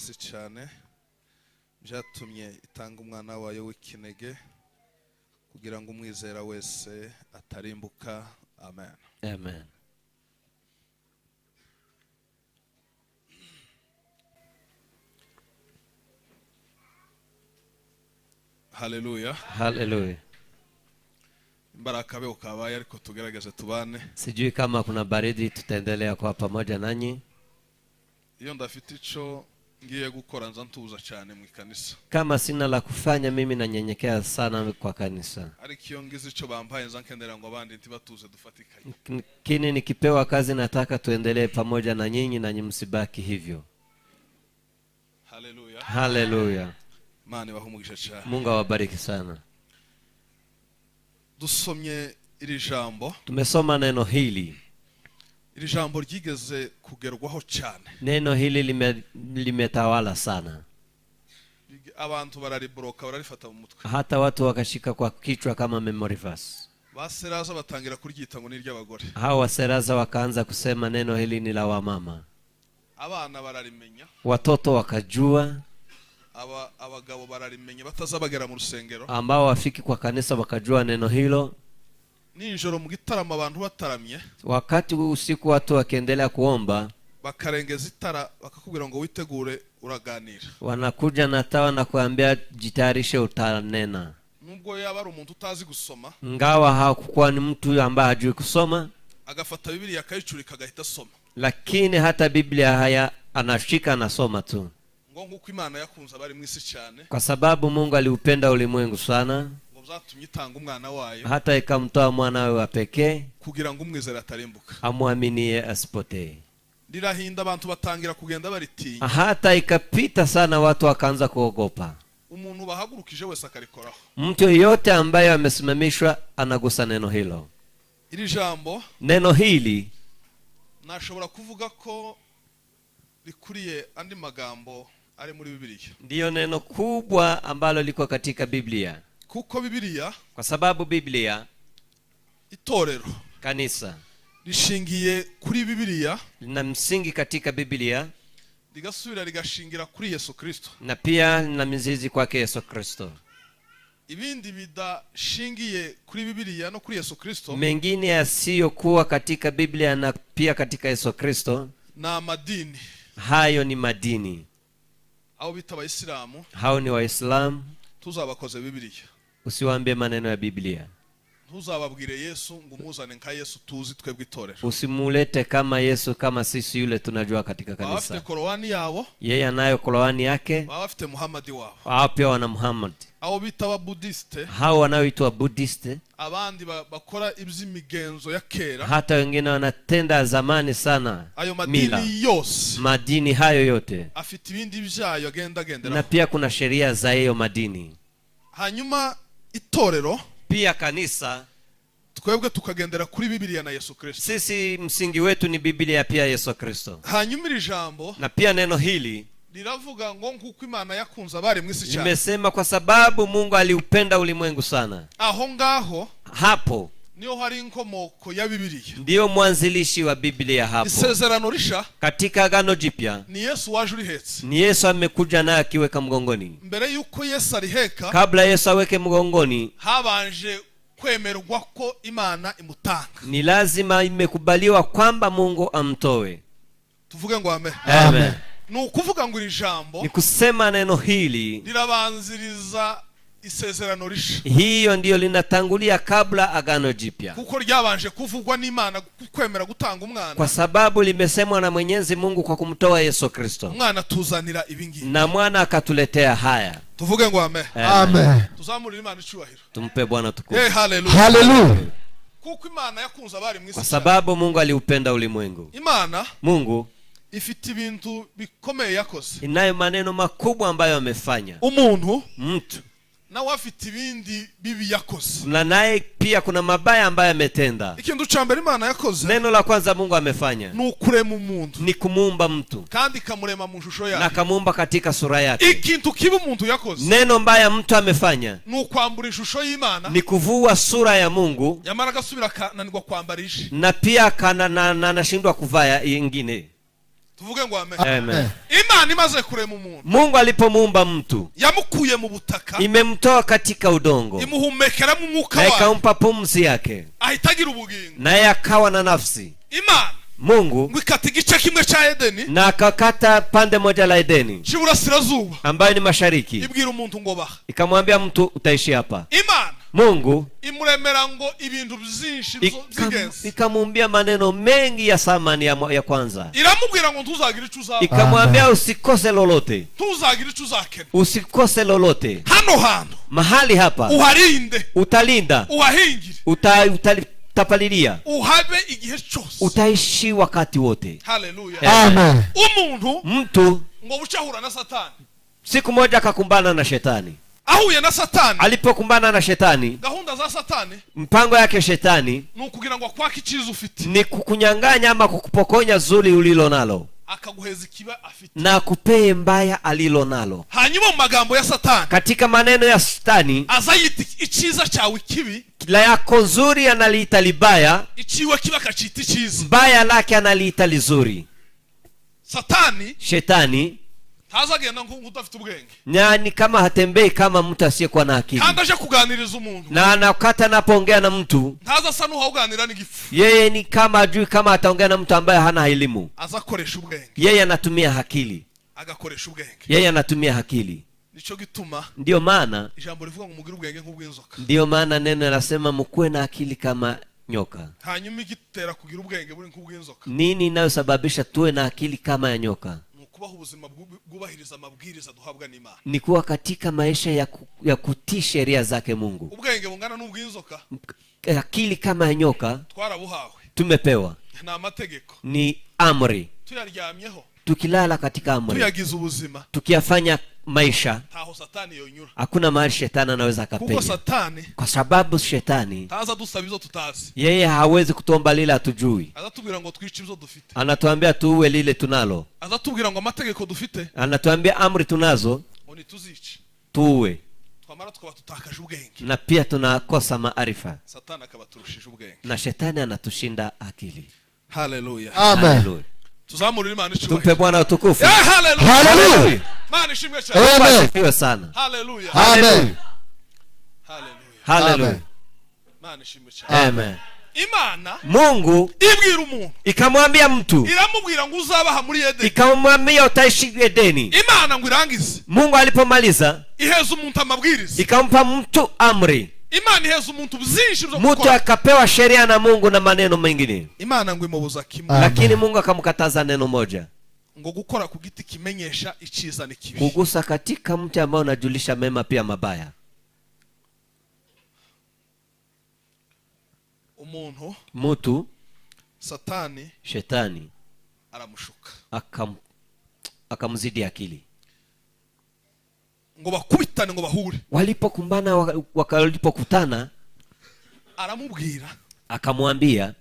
isi cyane byatumye itanga umwana wayo w'ikinege kugira ngo umwizera wese atarimbuka. Amen. Amen. Hallelujah. Hallelujah. Baraka beo kabaye ariko tugerageze tubane. Sijui kama kuna baridi, tutaendelea kwa pamoja nanyi. Iyo ndafite ico ngiye gukora nza ntuza cyane mu kanisa. Kama sina la kufanya mimi nanyenyekea sana kwa kanisa. Ariko iyo ngize ico bampaye nza nkendera ngo abandi ntibatuze dufatikanye. Kini nikipewa kazi nataka tuendelee pamoja na nyinyi na msibaki hivyo. Hallelujah. Hallelujah. Mane bahumugisha cyane. Mungu awabariki sana. Dusomye iri jambo. Tumesoma neno hili. Iri jambo ryigeze kugerwaho cyane. Neno hili limetawala sana. Abantu bararibroka bararifata mu mutwe. Hata watu wakashika kwa kichwa kama memory verse. Baseraza batangira kuryita ngo ni ry'abagore. Hao waseraza wakaanza kusema neno hili ni la wamama. Abana bararimenya. Watoto wakajua. Abagabo bararimenya batazabagera mu rusengero. Ambao wafiki kwa kanisa wakajua neno hilo. Nijoro mu gitaramo abantu bataramye. Wakati usiku watu wakiendelea kuomba, bakarengeza itara bakakubwira ngo witegure uraganira. Wanakuja na tawa na kuambia jitayarishe utanena. Nubwo yaba ari umuntu utazi gusoma. Ngawa hakukuwa ni mtu ambaye hajui kusoma. Agafata Biblia akayicurika agahita soma. Lakini hata Biblia haya anashika anasoma tu. Nguko Imana yakunze abari mu isi cyane. Kwa sababu Mungu aliupenda ulimwengu sana. Ngo zatumye itanga umwana wayo. Hata ikamtoa mwana wa pekee kugira ngo umwizera atarimbuka. Amwaminie asipotee. Lirahinda abantu batangira kugenda baritinya. Hata ikapita sana watu wakaanza kuogopa. Umuntu bahagurukije wese akarikoraho. Mtu yote ambaye amesimamishwa anagusa neno hilo. Iri jambo. Neno hili. Nashobora kuvuga ko likuriye andi magambo ari muri Biblia. Ndiyo neno kubwa ambalo liko katika Biblia. Kuko Biblia. Kwa sababu Biblia. Itorero. Kanisa. Rishingiye kuri Biblia. Lina msingi katika Biblia. Ligasubira ligashingira kuri Yesu Kristo. Na pia lina mizizi kwake Yesu Kristo. Ibindi bidashingiye kuri Biblia no kuri Yesu Kristo. Mengine yasiyokuwa katika Biblia na pia katika Yesu Kristo. Na madini. Hayo ni madini. Hao bita Waislamu. Hao ni Waislamu. Tuzabakoze Biblia. Usiwaambie maneno ya Biblia. Ntuzababwire Yesu ngo umuzane nka Yesu tuzi twebwe itorero. Usimulete kama Yesu kama sisi yule tunajua katika kanisa. Bafite Qur'ani yabo. Yeye anayo Qur'ani yake. Bafite Muhammad wao. Hao pia wana Muhammad. Hao bita wa Buddhiste. Hao wanaoitwa Buddhiste. Abandi bakora iby'imigenzo ya kera. Hata wengine wanatenda zamani sana. Ayo madini yose. Madini hayo yote. Afite ibindi byayo agenda. Na pia kuna sheria za hiyo madini. Hanyuma itorero. Pia kanisa. Twebwe tukagendera kuri Biblia na Yesu Kristo. Sisi msingi wetu ni Biblia pia Yesu Kristo. Hanyuma iri jambo. Na pia neno hili. Liravuga ngo nkuko Imana yakunze abari mu isi cyane. Nimesema kwa sababu Mungu aliupenda ulimwengu sana. Aho ngaho. Hapo. Niyo hari inkomoko ya Biblia. Ndio mwanzilishi wa Biblia hapo. Isezerano risha. Katika Agano Jipya. Ni Yesu waje urihetse. Ni Yesu amekuja naye akiweka mgongoni. Mbere yuko Yesu ariheka. Kabla Yesu aweke mgongoni. Habanje kwemerwa ko Imana imutanga. Ni lazima imekubaliwa kwamba Mungu amtoe. Tuvuge ngo amen. Amen. Nukuvuga ngo iri jambo. Ni kusema neno hili. Lirabanziriza isezerano risha. Hiyo ndiyo linatangulia kabla Agano Jipya. Kuko ryabanje kuvugwa n'Imana kwemera gutanga umwana. Kwa sababu limesemwa na Mwenyezi Mungu kwa kumtoa Yesu Kristo. Umwana tuzanira ibingi. Na mwana akatuletea haya. Tuvuge ngo amen. Amen. Tuzamurira Imana icyubahiro. Tumpe Bwana tukufu. Hallelujah. Hallelujah. Kuko Imana yakunze abari mu isi. Kwa sababu Mungu aliupenda ulimwengu. Imana. Mungu. Ifite ibintu bikomeye yakoze. Inayo maneno makubwa ambayo amefanya. Umuntu. Mtu. Na wafite ibindi bibi yakoze. Na naye pia kuna mabaya ambayo ametenda. Ikintu cyambere Imana yakoze. Neno la kwanza Mungu amefanya. Ni ukurema umuntu. Ni kumuumba mtu. Kandi kamurema mu shusho yake. Na kamuumba katika sura yake. Ikintu kibi umuntu yakoze. Neno mbaya mtu amefanya. Ni ukwambura ishusho y'Imana. Ni kuvua sura ya Mungu. Yamara gasubira kananirwa kwambara ishi. Na pia anashindwa kuvaa ingine. tuvuge ngo amen. Amen. Imana imaze kurema umuntu, Mungu alipomuumba mtu, yamukuye mu butaka, imemtoa katika udongo, imuhumekeramo umwuka na wayo, ikampa pumzi yake, ahitagira ubugingo. naye akawa na nafsi. Imana Mungu ngwikata igice kimwe cha Edeni, na akakata pande moja la Edeni cy'iburasirazuba, ambayo ni mashariki, ibwira umuntu ngo baha. ikamwambia mtu utaishi hapa. Imana Mungu imuremera ngo ibintu byinshi by'ingenzi, ikamuambia maneno mengi ya samani ya kwanza. iramubwira ngo ntuzagira icyo uzaba, Ikamwambia usikose lolote, ntuzagira icyo uzakena, usikose lolote. hano hantu Mahali hapa uharinde, utalinda, uhahingire, utapalilia, uhabe igihe cyose, utaishi wakati wote. haleluya. Amen. Mtu ngo bucahura na Satani, siku moja akakumbana na shetani. ahuye na Satani, alipokumbana na shetani, gahunda za Satani, mpango yake shetani ni ukugira ngo akwake icyiza ufite, ni kukunyang'anya ama kukupokonya zuri ulilo nalo, akaguheza ikiba afite, na kupee mbaya alilo nalo. hanyuma mu magambo ya Satani, katika maneno ya Satani, azayita icyiza cyawe kibi, la yako nzuri analiita libaya, iciwe kiba akacita icyiza, mbaya lake analiita lizuri. Satani Shetani ntazagenda nk'udafite ubwenge, ni kama hatembei kama mtu asiyekuwa na akili, kandi aje kuganiriza umuntu, na anakata anapoongea na mtu, ntaza asa n'uhaganira n'igifu, yeye ni kama ajui kama ataongea na mtu ambaye hana elimu. azakoresha ubwenge, yeye anatumia akili, agakoresha ubwenge, yeye anatumia akili. nico gituma ndio maana ijambo rivuga ngo mugire ubwenge nk'ubw'inzoka, ndio maana neno linasema mkuwe na akili kama nyoka. hanyuma igitera kugira ubwenge buri nk'ubw'inzoka, nini inayosababisha tuwe na akili kama ya nyoka? kubaho ubuzima bwubahiriza amabwiriza duhabwa n'Imana, ni kuwa katika maisha ya kutii sheria zake Mungu. ubwenge bungana n'ubw'inzoka, akili kama ya nyoka twarabuhawe, tumepewa, ni amategeko, ni amri. tuyaryamyeho, tukilala katika amri, tuyagize ubuzima, tukiyafanya maisha, taho Satani yonyura, hakuna mahali shetani anaweza kuko akapenya. Satani, kwa sababu shetani taza dusaba izo tutazi, yeye hawezi kutomba lile hatujui. azatubwira ngo twice ibyo dufite, anatuambia tuwe lile tunalo, azatubwira ngo amategeko dufite, anatuambia amri tunazo oni tuzice, tuwe, twamara tukaba tutakaje ubwenge, na pia tunakosa maarifa, Satani akaba turushije ubwenge, na shetani anatushinda akili. haleluya. Amen. Tuzamurira Imana ishimwe, tumpe Bwana utukufu. haleluya, haleluya, Imana ishimwe cyane, asifiwe sana. haleluya, Amen. haleluya, haleluya, Imana ishimwe cyane. Amen. Imana Mungu ibwira umuntu, ikamwambia mtu, iramubwira ngo uzabaha muri Edeni, ikamwambia utaishi Edeni. Imana ngo irangize, Mungu alipomaliza iheza umuntu amabwiriza, ikampa mtu amri, Imana iheza umuntu byinshi byo mtu gukora, akapewa sheria na Mungu na maneno mengine, Imana ngo imubuza kimwe, lakini Mungu akamkataza neno moja, ngo gukora ku giti kimenyesha icyiza n'ikibi, kugusa katika mti ambao unajulisha mema pia mabaya. umuntu, Mtu, Satani shetani aramushuka, akamzidi akili, ngo bakubitane ngo bahure, walipokumbana walipokutana, aramubwira, akamwambia,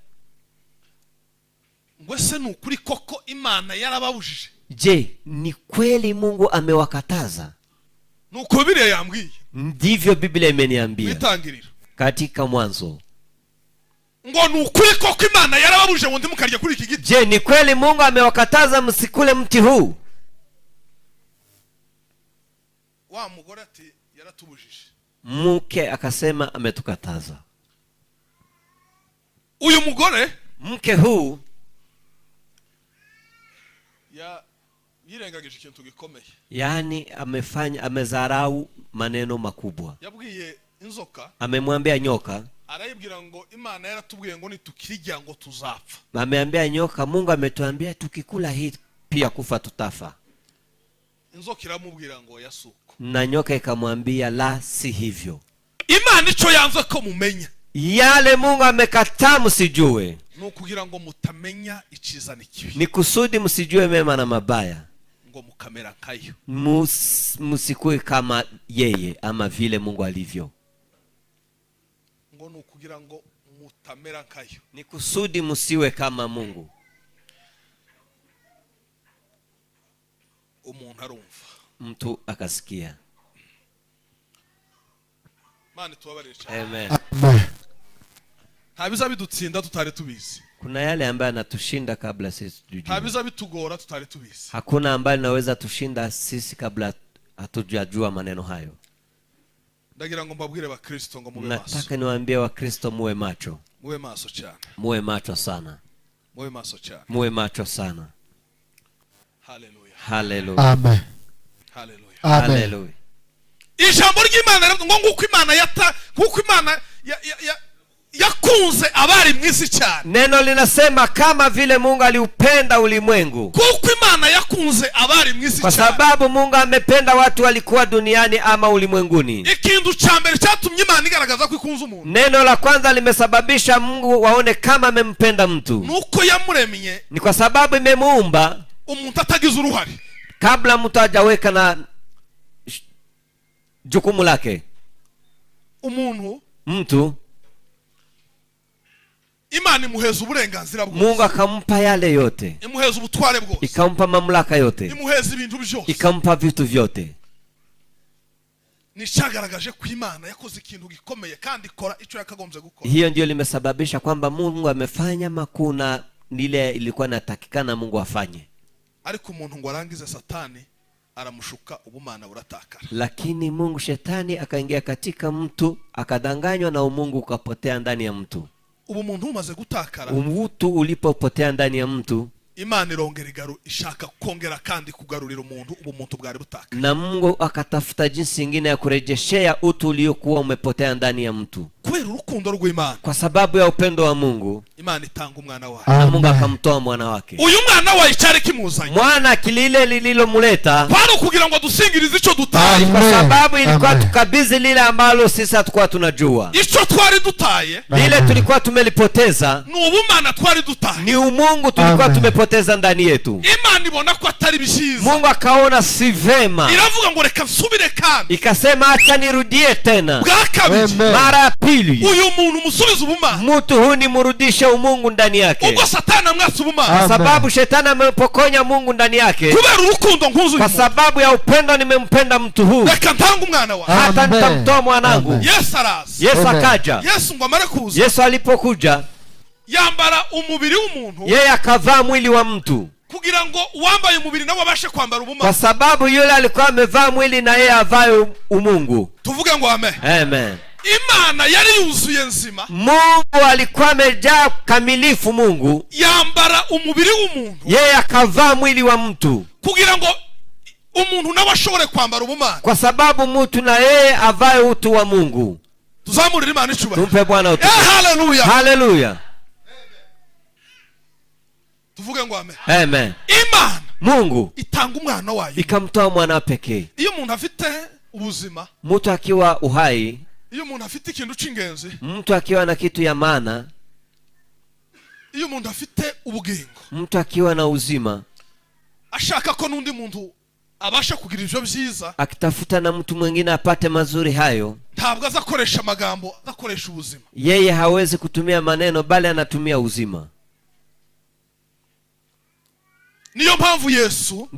ngo ese ni ukuri koko Imana yarababujije? je, ni kweli Mungu amewakataza? Nuko Biblia yambwiye, ndivyo Biblia imeniambia bitangirira katika Mwanzo. ngo ni ukuri koko Imana yarababujije ngo ndimukarya kuri iki giti? Je, ni kweli Mungu amewakataza msikule mti huu? Wa mugore ati yaratubujije. Mke akasema ametukataza. Uyu mugore, mke huu, yirengagije ikintu gikomeye, yani amezarau maneno makubwa. yabwiye inzoka, amemwambia nyoka, arayibwira ngo Imana yaratubwiye ngo nitukirya ngo tuzapfa. ameambia nyoka, Mungu ametuambia tukikula hii pia kufa tutafa. Inzoka iramubwira ngo yasuko, na nyoka ikamwambia la, si hivyo. Imana ico yanze ko mumenya, yale Mungu amekataa msijue, nukugira ngo mutamenya iciza n'ikibi, ni kusudi msijue mema na mabaya, ngo mukamera nkayo, msikue kama yeye ama vile Mungu alivyo. ngo nukugira ngo mutamera nkayo, ni kusudi msiwe kama Mungu. umuntu arumva, mtu akasikia. Mana tubabarire cyane. Amen. Nta biza bidutsinda tutari tubizi. Kuna yale ambayo anatushinda kabla sisi tujue. Habiza bitugora tutari tubizi. Hakuna ambaye anaweza tushinda sisi kabla hatujajua maneno hayo. Ndagira ngo mbabwire bakristo ngo mube maso. Nataka niwaambie wakristo muwe macho. Muwe maso cyane. Muwe macho sana. Muwe maso cyane. Muwe macho sana. Hallelujah. Hallelujah. Amen. Hallelujah. Amen. Hallelujah. Ijambo ry'Imana ngo nguko Imana nguko Imana yakunze abari mwisi cyane. Neno linasema kama vile Mungu aliupenda ulimwengu. Kuko Imana yakunze abari mwisi cyane. Kwa sababu Mungu amependa watu walikuwa duniani ama ulimwenguni. Ikintu cyambere cyatumye Imana igaragaza ko ikunze umuntu. Neno la kwanza limesababisha Mungu waone kama amempenda mtu. Nuko yamuremye. Ni kwa sababu imemuumba umuntu atagize uruhare. Kabla mtu hajaweka na jukumu lake. Mtu Imana imuheza uburenganzira bwose. Mungu akampa yale yote. Imuheza ubutware bwose. Ikampa mamlaka yote. Imuheza ibintu byose. Ikampa vitu vyote. Nishagaragaje ko Imana yakoze ikintu gikomeye kandi ikora icyo yakagombye gukora. Hiyo ndio limesababisha kwamba Mungu amefanya makuna lile ilikuwa natakikana Mungu afanye. Ariko umuntu ngo arangize Satani aramushuka ubumana buratakara. Lakini Mungu shetani akaingia katika mtu akadanganywa na umungu ukapotea ndani ya mtu. Ubumuntu umaze gutakara. Mtu ulipopotea ndani ya mtu Imana irongera ishaka kongera kandi kugarurira umuntu ubumuntu bwari butakara. Na Mungu akatafuta jinsi nyingine ya kurejeshea utu uliokuwa umepotea ndani ya mtu. Kubera urukundo rw'Imana. Kwa sababu ya upendo wa Mungu Imana itanga umwana wayo. Na Mungu akamtoa mwana wake. Uyu mwana wayo cyari kimuzanye. Mwana kilile lililomuleta kwano kugira ngo dusingirize ico dutaye. Kwa sababu ilikuwa tukabizi lile ambalo sisi hatukuwa tunajua. Ico twari dutaye. Lile tulikuwa tumelipoteza. Ni ubumana twari dutaye. Ni umungu tulikuwa tumepoteza ndani yetu. Imana ibona ko atari bishiza. Mungu akaona si vema. Iravuga ngo reka nsubire kandi. Ikasema acha nirudie tena. Mara ya pili. Uyu muntu musubiza ubumana. Mtu huyu ni murudisha umungu ndani yake. Ubwo Satani amwatsa ubumana. Kwa sababu shetani amepokonya Mungu ndani yake. Kubera urukundo nkuzu. Kwa sababu ya upendo nimempenda mtu huyu. Reka ntanga umwana wa. Hata nitamtoa mwanangu. Yesu akaja. Yesu ngo amare kuza. Yesu alipokuja yambara umubiri w'umuntu. Yeye akavaa mwili wa mtu. Kugira ngo uwambaye umubiri nawe abashe kwambara ubumana. Kwa sababu yule alikuwa amevaa mwili na yeye avae umungu. Tuvuge ngo amen. Amen. Imana yari yuzuye nzima. Mungu alikuwa amejaa kamilifu Mungu. Yambara umubiri w'umuntu. Yeye akavaa mwili wa mtu. Kugira ngo umuntu nawe ashobore kwambara ubumana. Kwa sababu mtu na yeye avae utu wa Mungu. Tuzamurire Imana icyubahiro. Tumpe Bwana utu. Hallelujah. Hallelujah. Tuvuge ngo amen. Amen. Imana Mungu itanga umwana wayo. Ikamtoa mwana pekee. Iyo umuntu afite ubuzima. Mtu akiwa uhai. Iyo umuntu afite ikintu cy'ingenzi. Mtu akiwa na kitu ya maana. Iyo umuntu afite ubugingo. Mtu akiwa na uzima. Ashaka ko nundi muntu abasha kugira ivyo byiza. Akitafuta na mtu mwingine apate mazuri hayo. Ntabwo azakoresha amagambo, azakoresha ubuzima. Yeye hawezi kutumia maneno bali anatumia uzima. Niyo mpamvu Yesu.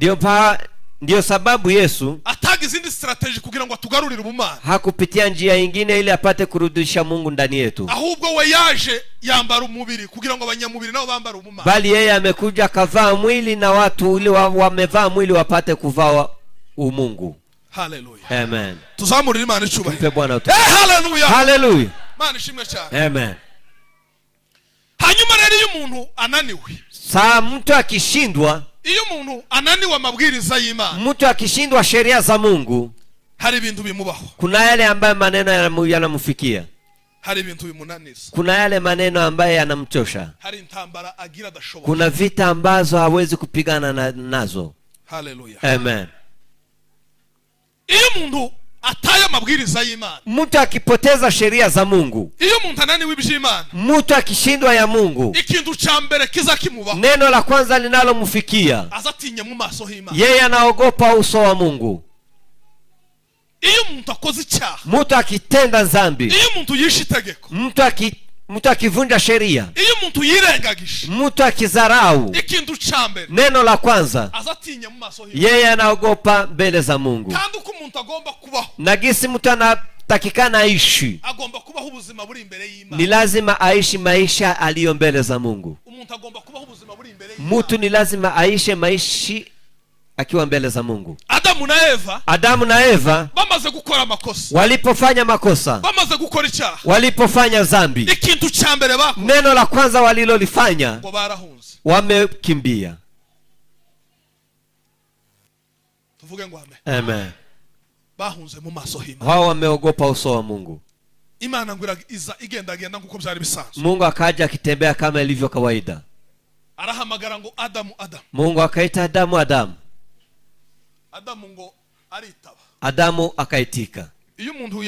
Ndio sababu Yesu ataga izindi strategy kugira ngo atugarurire ubumana. Hakupitia njia nyingine ili apate kurudisha Mungu ndani yetu. Ahubwo we yaje yambara umubiri kugira ngo abanyamubiri nao bambara ubumana. Bali yeye amekuja kavaa mwili na watu ili wamevaa mwili wapate kuvaa umungu. Hallelujah. Amen. Tuzamurire Imana icyubahiro. Tumpe Bwana utu. Hallelujah. Hallelujah. Imana ishimwe cyane. Amen. Hanyuma rero iyo umuntu ananiwe. Saa mtu akishindwa. Iyo umuntu ananiwe amabwiriza y'Imana. Mtu akishindwa sheria za Mungu. Hari ibintu bimubaho. Kuna yale ambayo maneno yanamfikia. Hari ibintu bimunaniza. Kuna yale maneno ambayo yanamchosha. Hari intambara agira adashobora. Kuna vita ambazo hawezi kupigana nazo. Hallelujah. Amen. Iyo umuntu ataya amabwiriza y'Imana. Mtu akipoteza sheria za Mungu. Iyo umuntu ananiwe iby'Imana. Mtu akishindwa ya Mungu. Ikintu cha mbere kiza kimubaho. Neno la kwanza linalomfikia. Azatinya mu maso h'Imana. Yeye anaogopa uso wa Mungu. Iyo umuntu akoze icyaha. Mtu akitenda dhambi. Iyo umuntu yishe itegeko. Mtu akivunja sheria. Iyo umuntu yirengagisha. Mtu akizarau. Ikintu cha mbere. Neno la kwanza. Azatinya mu maso h'Imana. Yeye anaogopa mbele za Mungu. Kandi uko umuntu agomba kubaho. Na gisi mtu anatakikana aishi. Agomba kubaho kubaho ubuzima buri imbere y'Imana. Ni lazima aishi maisha aliyo mbele za Mungu. Umuntu agomba kubaho ubuzima buri imbere y'Imana. Mtu ni lazima aishi maisha akiwa mbele za Mungu. Adamu na Eva bamaze gukora makosa, walipofanya makosa, bamaze gukora icyaha, walipofanya dhambi, ikintu cya mbere bako, neno la kwanza walilolifanya, ngo barahunze, wamekimbia. tuvuge ngo amen. Amen. Bahunze mu maso h'Imana. Wao wameogopa uso wa Mungu. Imana ngo iza igenda nkuko byari bisanzwe. Mungu akaja akitembea kama ilivyo kawaida. Arahamagara ngo Adamu. Mungu akaita Adamu. Adamu ngo aritaba. Adamu akaitika. Iyo umuntu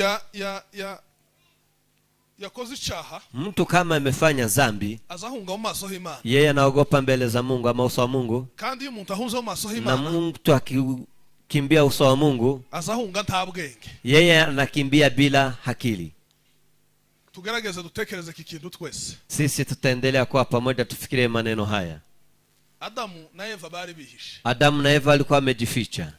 yakoze icyaha, mtu kama amefanya dhambi, azahunga mu maso h'Imana. Yeye anaogopa mbele za Mungu ama uso wa Mungu. Kandi iyo umuntu ahunze mu maso h'Imana, na mtu akikimbia uso wa Mungu, azahunga nta bwenge. Yeye anakimbia bila akili. Tugerageze dutekereze iki kintu twese. Sisi tutaendelea kwa pamoja tufikirie maneno haya. Adamu na Eva bari bihishe. Adamu na Eva walikuwa wamejificha.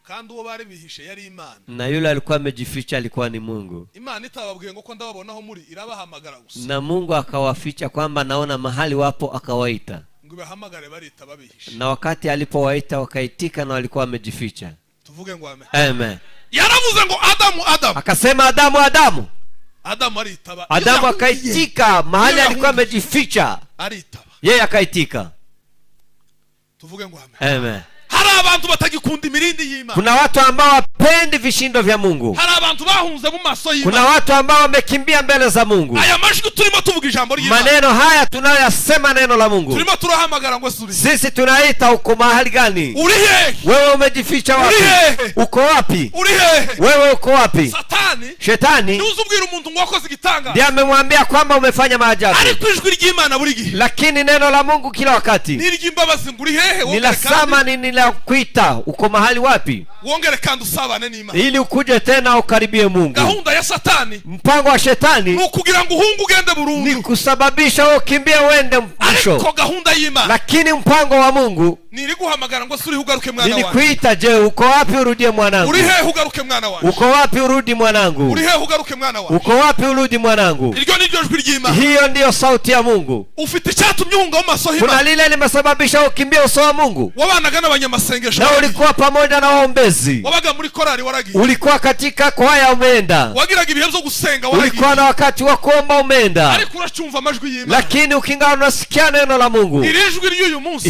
Kandi uwo bari bihishe yari Imana. Na yule alikuwa amejificha alikuwa ni Mungu. Imana itababwiye ngo ko ndababonaho muri, irabahamagara gusa. Na Mungu akawaficha kwamba naona mahali wapo, akawaita. Ngo bahamagare barita babihishe. Na wakati alipowaita wakaitika na walikuwa wamejificha. Tuvuge ngo amen. Amen. Yaravuze ngo Adamu. Akasema Adamu. Adamu aritaba. Adamu akaitika mahali alikuwa amejificha. Aritaba. Yeye akaitika. Tuvuge ngo amen. Amen. Hari abantu batagikunda imirindi y'Imana. Kuna watu ambao wapendi vishindo vya Mungu. Hari abantu bahunze mu maso y'Imana. Kuna watu ambao wamekimbia mbele za Mungu. Aya majwi turimo tuvuga ijambo ry'Imana. Maneno haya tunayoyasema neno la Mungu. Turimo turahamagara ngo suri. Sisi tunaita uko mahali gani? Uri hehe? Wewe umejificha wapi? Uko wapi? Uri hehe? Wewe uko wapi? Shetani nuzubwira umuntu ngo wakoze igitanga. Ndiye amemwambia kwamba umefanya maajabu. Ariko ijwi ry'Imana buri gihe. Lakini neno la Mungu kila wakati. Niryimbabazi nguri hehe? Nilasema ninakuita uko mahali wapi? Wongere kandi usabane n'Imana. Ili ukuje tena ukaribie Mungu. Gahunda ya Satani, mpango wa Shetani, nukugira ngo uhungu ugende burundu. Ni kusababisha wewe kimbie uende mwisho. Ariko gahunda y'Imana. Lakini mpango wa Mungu niri guhamagara ngo suri hugaruke mwana wangu. Nilikuita, je, uko wapi urudie mwanangu? Uri hehe hugaruke mwana wangu? Uko wapi urudi mwanangu? Uri hehe hugaruke mwana wangu? Uko wapi urudi mwanangu? Iryo ni ryo jwi ry'Imana. Hiyo ndiyo sauti ya Mungu. Ufite icyatumye uhunga mu maso y'Imana. Kuna lile limesababisha ukimbie uso wa Mungu. Wabanaga n'abanyamasengesho. Na ulikuwa pamoja na waombezi. Wabaga muri korali waragiye. Ulikuwa katika kwaya umeenda. Wagiraga ibihe byo gusenga waragiye. Ulikuwa na wakati wa kuomba umeenda. Ariko uracumva amajwi y'Imana. Lakini ukingana unasikia neno la Mungu. Irijwi ry'uyu munsi.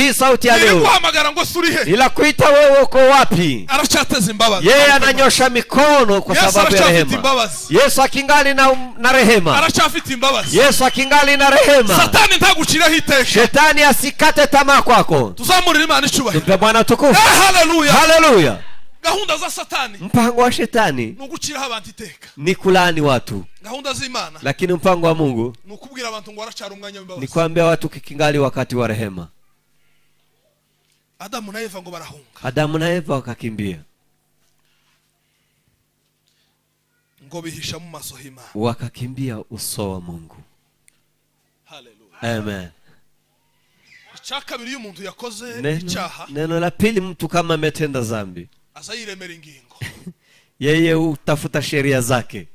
Hii sauti ya leo. Guhamagara ngo suri he? Ila kuita wewe uko wapi? Arachateza imbabazi. Yeye ananyosha mikono kwa sababu ya rehema. Yesu akingali na rehema. Arachafite imbabazi. Yesu akingali na rehema. Satani ntaguciraho iteka. Shetani asikate tamaa kwako. Tuzamurira Imana icubahiro. Tupe Bwana tukufu. Haleluya. Haleluya. Gahunda za Satani, mpango wa Shetani nuguciraho abantu iteka, ni kulani watu. Gahunda z'Imana, lakini mpango wa Mungu nukubwira abantu ngo aracara umwanya w'imbabazi, ni kuambia watu kikingali wakati wa rehema. Adamu na Eva ngo barahunga. Adamu na Eva wakakimbia, ngo bihisha mu maso h'Imana, wakakimbia uso wa Mungu. Haleluya. Amen. Icyakabiri y'umuntu yakoze icyaha, neno la pili, mtu kama ametenda dhambi azayiremera ingingo. Yeye utafuta sheria zake.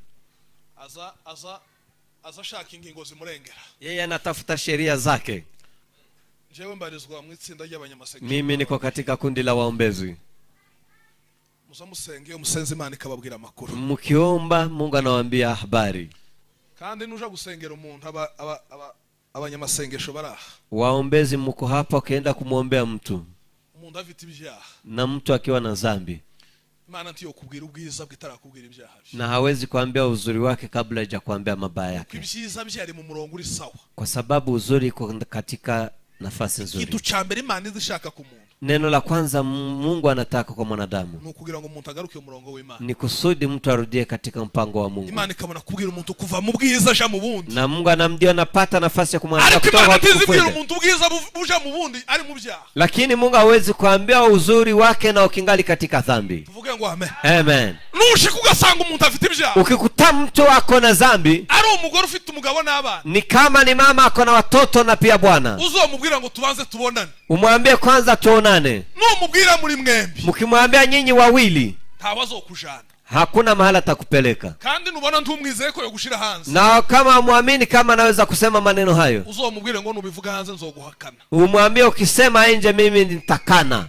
Azashaka ingingo zimurengera. Yeye anatafuta sheria zake. Jewe mbarizwa mu itsinda ry'abanyamasengesho. Mimi niko katika kundi la waombezi. Muzamusenge umusenzi Imana ikababwira amakuru. Mkiomba Mungu anawaambia habari. Kandi nuja gusengera umuntu abanyamasengesho baraha. Waombezi mko hapa, ukienda kumuombea mtu, umuntu afite ibyaha na mtu akiwa na dhambi, Imana ntiyo kubwira ubwiza bwitarakubwira ibyaha, na hawezi kuambia uzuri wake kabla hajakuambia mabaya yake. Ibyiza byari mu murongo uri sawa, kwa sababu uzuri iko katika nafasi nzuri. Kitu cha mbere Imana izishaka ku muntu. Neno la kwanza Mungu anataka kwa mwanadamu ni kugira ngo umuntu agaruke mu murongo w'Imana, ni kusudi mtu arudie katika mpango wa Mungu. Imana ikabona kubwira umuntu kuva mu bwiza aja mu bundi, na Mungu anamdia napata nafasi ya kumwambia kutoka kwa kubwira umuntu bwiza buja mu bundi ari mu byaha. Lakini Mungu hawezi kuambia uzuri wake na ukingali katika dhambi. Tuvuge ngo amen. Amen. Nushi kugasanga umuntu afite ibyaha, ukikuta mtu ako na dhambi, ari umugore ufite umugabo n'abana, ni kama ni mama ako na watoto na pia bwana, uzomubwira ngo tubanze tubonane, umwambie kwanza tuonane. Mubwira muri mwembi, mkimwambia nyinyi wawili ntawazokujana, hakuna mahala atakupeleka. Kandi nubona ntumwizeye ko yo gushira hanze, Na kama muamini kama anaweza kusema maneno hayo, uzomubwire ngo nubivuga hanze nzoguhakana. Umwambie ukisema nje mimi nitakana.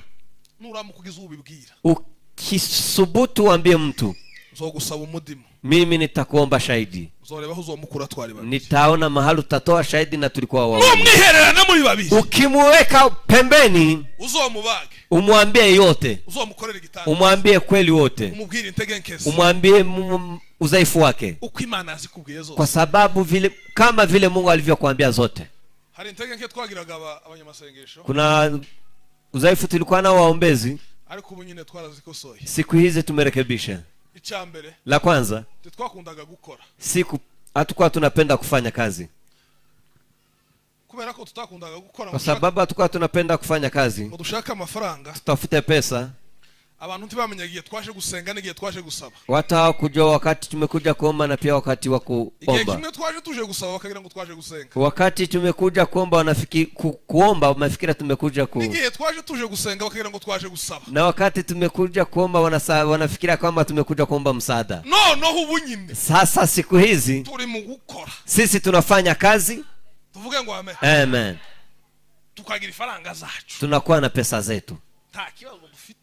Nuramukugiza ubibwira, ukisubutu uambie mtu nzogusaba umudimu, mimi nitakuomba shahidi. uzoreba aho uzomukura twari babiri, nitaona mahali utatoa shahidi na tulikuwa wawili. Numwihererana muri babiri, ukimuweka pembeni uzomubage, umwambie yote, uzomukorera igitanda, umwambie kweli wote, umubwire intege nkesi, umwambie udhaifu wake, uko Imana yazikubwiye zose, kwa sababu vile kama vile Mungu alivyokuambia zote. Hari intege nke twagiraga abanyamasengesho, kuna udhaifu tulikuwa nao waombezi, ariko ubu nyine twarazikosoye. Siku hizi tumerekebisha. Icyambere, la kwanza, twakundaga gukora, hatukuwa tunapenda kufanya kazi. Kubera ko tutakundaga gukora, kwa sababu hatukuwa tunapenda kufanya kazi, ngo dushaka amafaranga, tutafute pesa. Abantu ntibamenyaga igihe twaje gusenga n'igihe twaje gusaba. Watu hawakujua wakati tumekuja kuomba na pia wakati wa kuomba. Igihe kimwe twaje tuje gusaba bakagira ngo twaje gusenga. Wakati tumekuja kuomba wanafikiri kuomba wamefikira tumekuja Igihe twaje tuje gusenga bakagira ngo twaje gusaba. Na wakati tumekuja kuomba wanafikira kama tumekuja kuomba msaada. No ubu nyine. Sasa siku hizi turi mu gukora. Sisi tunafanya kazi. Tuvuge ngo amen. Amen. Tukagira ifaranga zacu. Tunakuwa na pesa zetu. Takibazo dufite.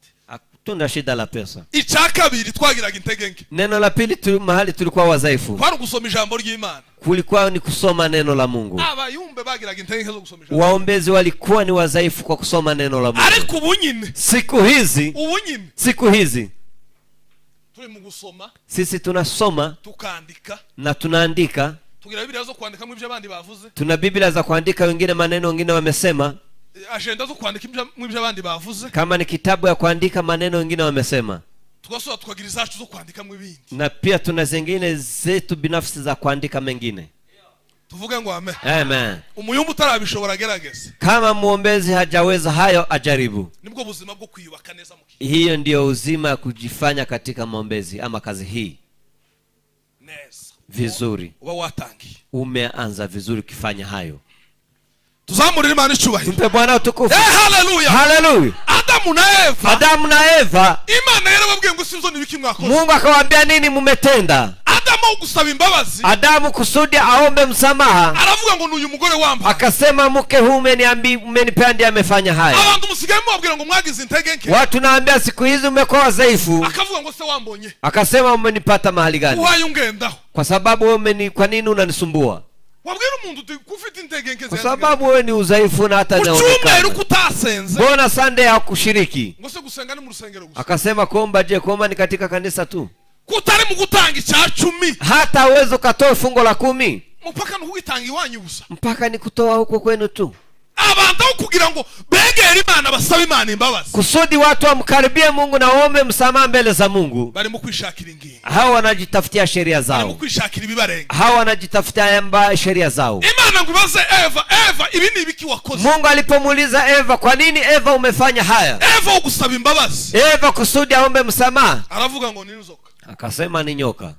Tuna shida la pesa. Icyakabiri twagiraga intege nke. Neno la pili mahali tulikuwa wadhaifu. Kwari gusoma ijambo ry'Imana. Kulikuwa ni kusoma neno la Mungu. Abayumbe bagiraga intege nke zo gusoma ijambo. Waombezi walikuwa ni wadhaifu kwa kusoma neno la Mungu. Ariko ubu nyine. Siku hizi turi mu gusoma. Sisi tunasoma, tukandika na tunaandika. Tugira Biblia zo kuandika mu ibyo abandi bavuze. Tuna Biblia za kuandika wengine maneno wengine wamesema. Agenda zo kuandika mu ibyo abandi bavuze. Kama ni kitabu ya kuandika maneno wengine wamesema. Tugasoma tukagira zacu zo kuandika mu ibindi. Na pia tuna zingine zetu binafsi za kuandika mengine. Tuvuge ngo amen. Amen. Umuyumbu utarabishobora gerageza. Kama muombezi hajaweza hayo ajaribu. Nibwo buzima bwo kwiyubaka neza mu hiyo ndio uzima ya kujifanya katika maombezi ama kazi hii. Neza. Vizuri. Uba watangiye. Umeanza vizuri kufanya hayo. Tuzamurire Imana icyubahiro. Mpe Bwana utukufu. Hallelujah. Hallelujah. Adamu na Eva. Imana yarababwiye ngo sinzo nibiki mwakoze. Mungu akawaambia nini mumetenda? Adamu gusaba imbabazi. Adamu kusudi aombe msamaha. Aravuga ngo nuyu mugore wamba. Akasema mke huyu umenipea ndiye amefanya haya. Abantu musigaye mubabwira ngo mwagize intege nke. Watu naambia siku hizi umekuwa dhaifu. Akavuga ngo se wambonye. Akasema umenipata mahali gani? Wayungendaho. Kwa sababu wewe kwa nini unanisumbua? Wabwira umuntu kufite intege nke. Kwa sababu wewe ni udhaifu na hata naonekana. Kutasenze. Mbona Sunday hakushiriki? Ngo se gusenga ni mu rusengero gusa. Akasema kuomba ni katika kanisa tu. Kutari mu gutanga icya 10. Hata uwezo katoa fungo la 10. Mpaka nuhitanga iwanyu gusa. Mpaka ni kutoa huko kwenu tu. Abantu kugira ngo begere Imana basaba Imana imbabazi. Kusudi watu wamkaribie Mungu na waombe msamaha mbele za Mungu. Bari mu kwishakira ingingo. Hao wanajitafutia sheria zao. Bari mu kwishakira ibibarenga. Hao wanajitafutia sheria zao. Imana ngubaze Eva ibi ni ibiki wakoze. Mungu alipomuuliza Eva, kwa nini Eva umefanya haya? Eva ugusaba imbabazi. Eva kusudi aombe msamaha. Aravuga ngo ni inzoka. Akasema ni nyoka.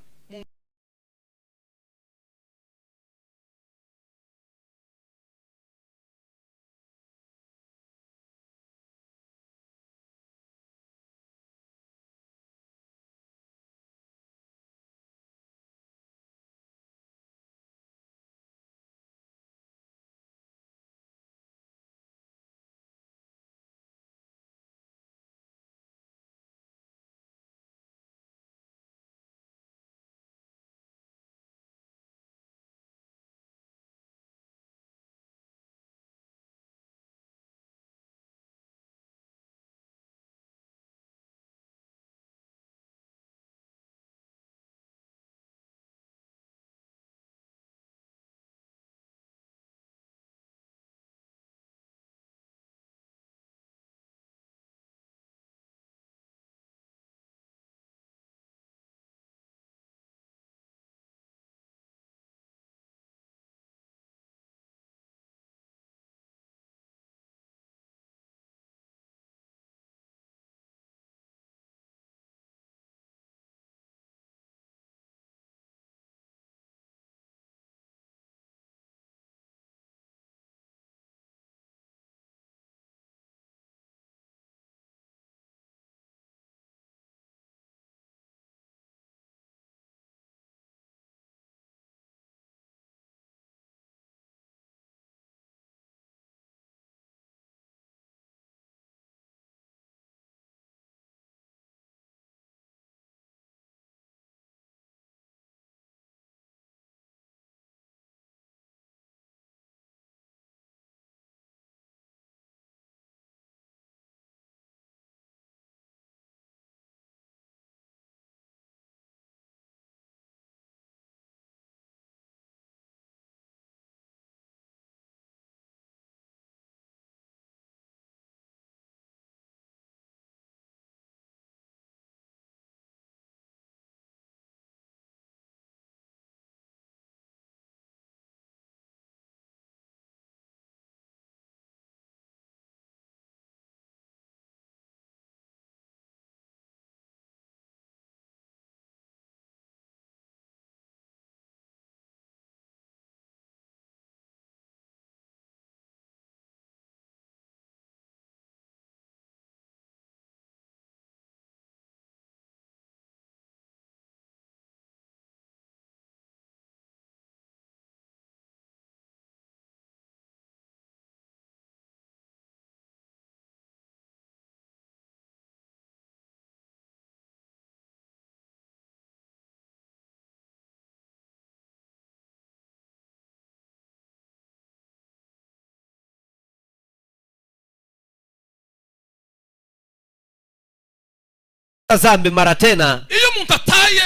dhambi mara tena. Iyo umuntu ataye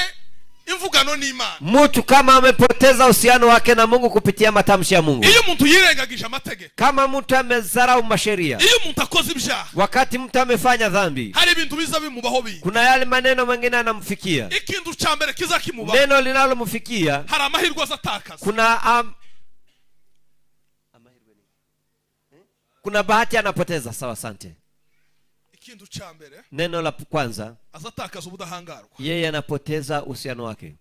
imvugano n'Imana, mtu kama amepoteza uhusiano wake na Mungu kupitia matamshi ya Mungu, iyo umuntu yirengagije amategeko, kama mtu amezarau masheria, iyo umuntu akoze ibyaha, wakati mtu amefanya dhambi, hari ibintu biza bimubaho bi, kuna yale maneno mengine yanamfikia. Ikintu cha mbere kiza kimubaho, neno linalomfikia, hari amahirwe azatakaza, kuna bahati anapoteza. Sawa, asante. Ikintu cha mbere, neno la kwanza, azatakaza ubudahangarwa. Yeye anapoteza uhusiano wake,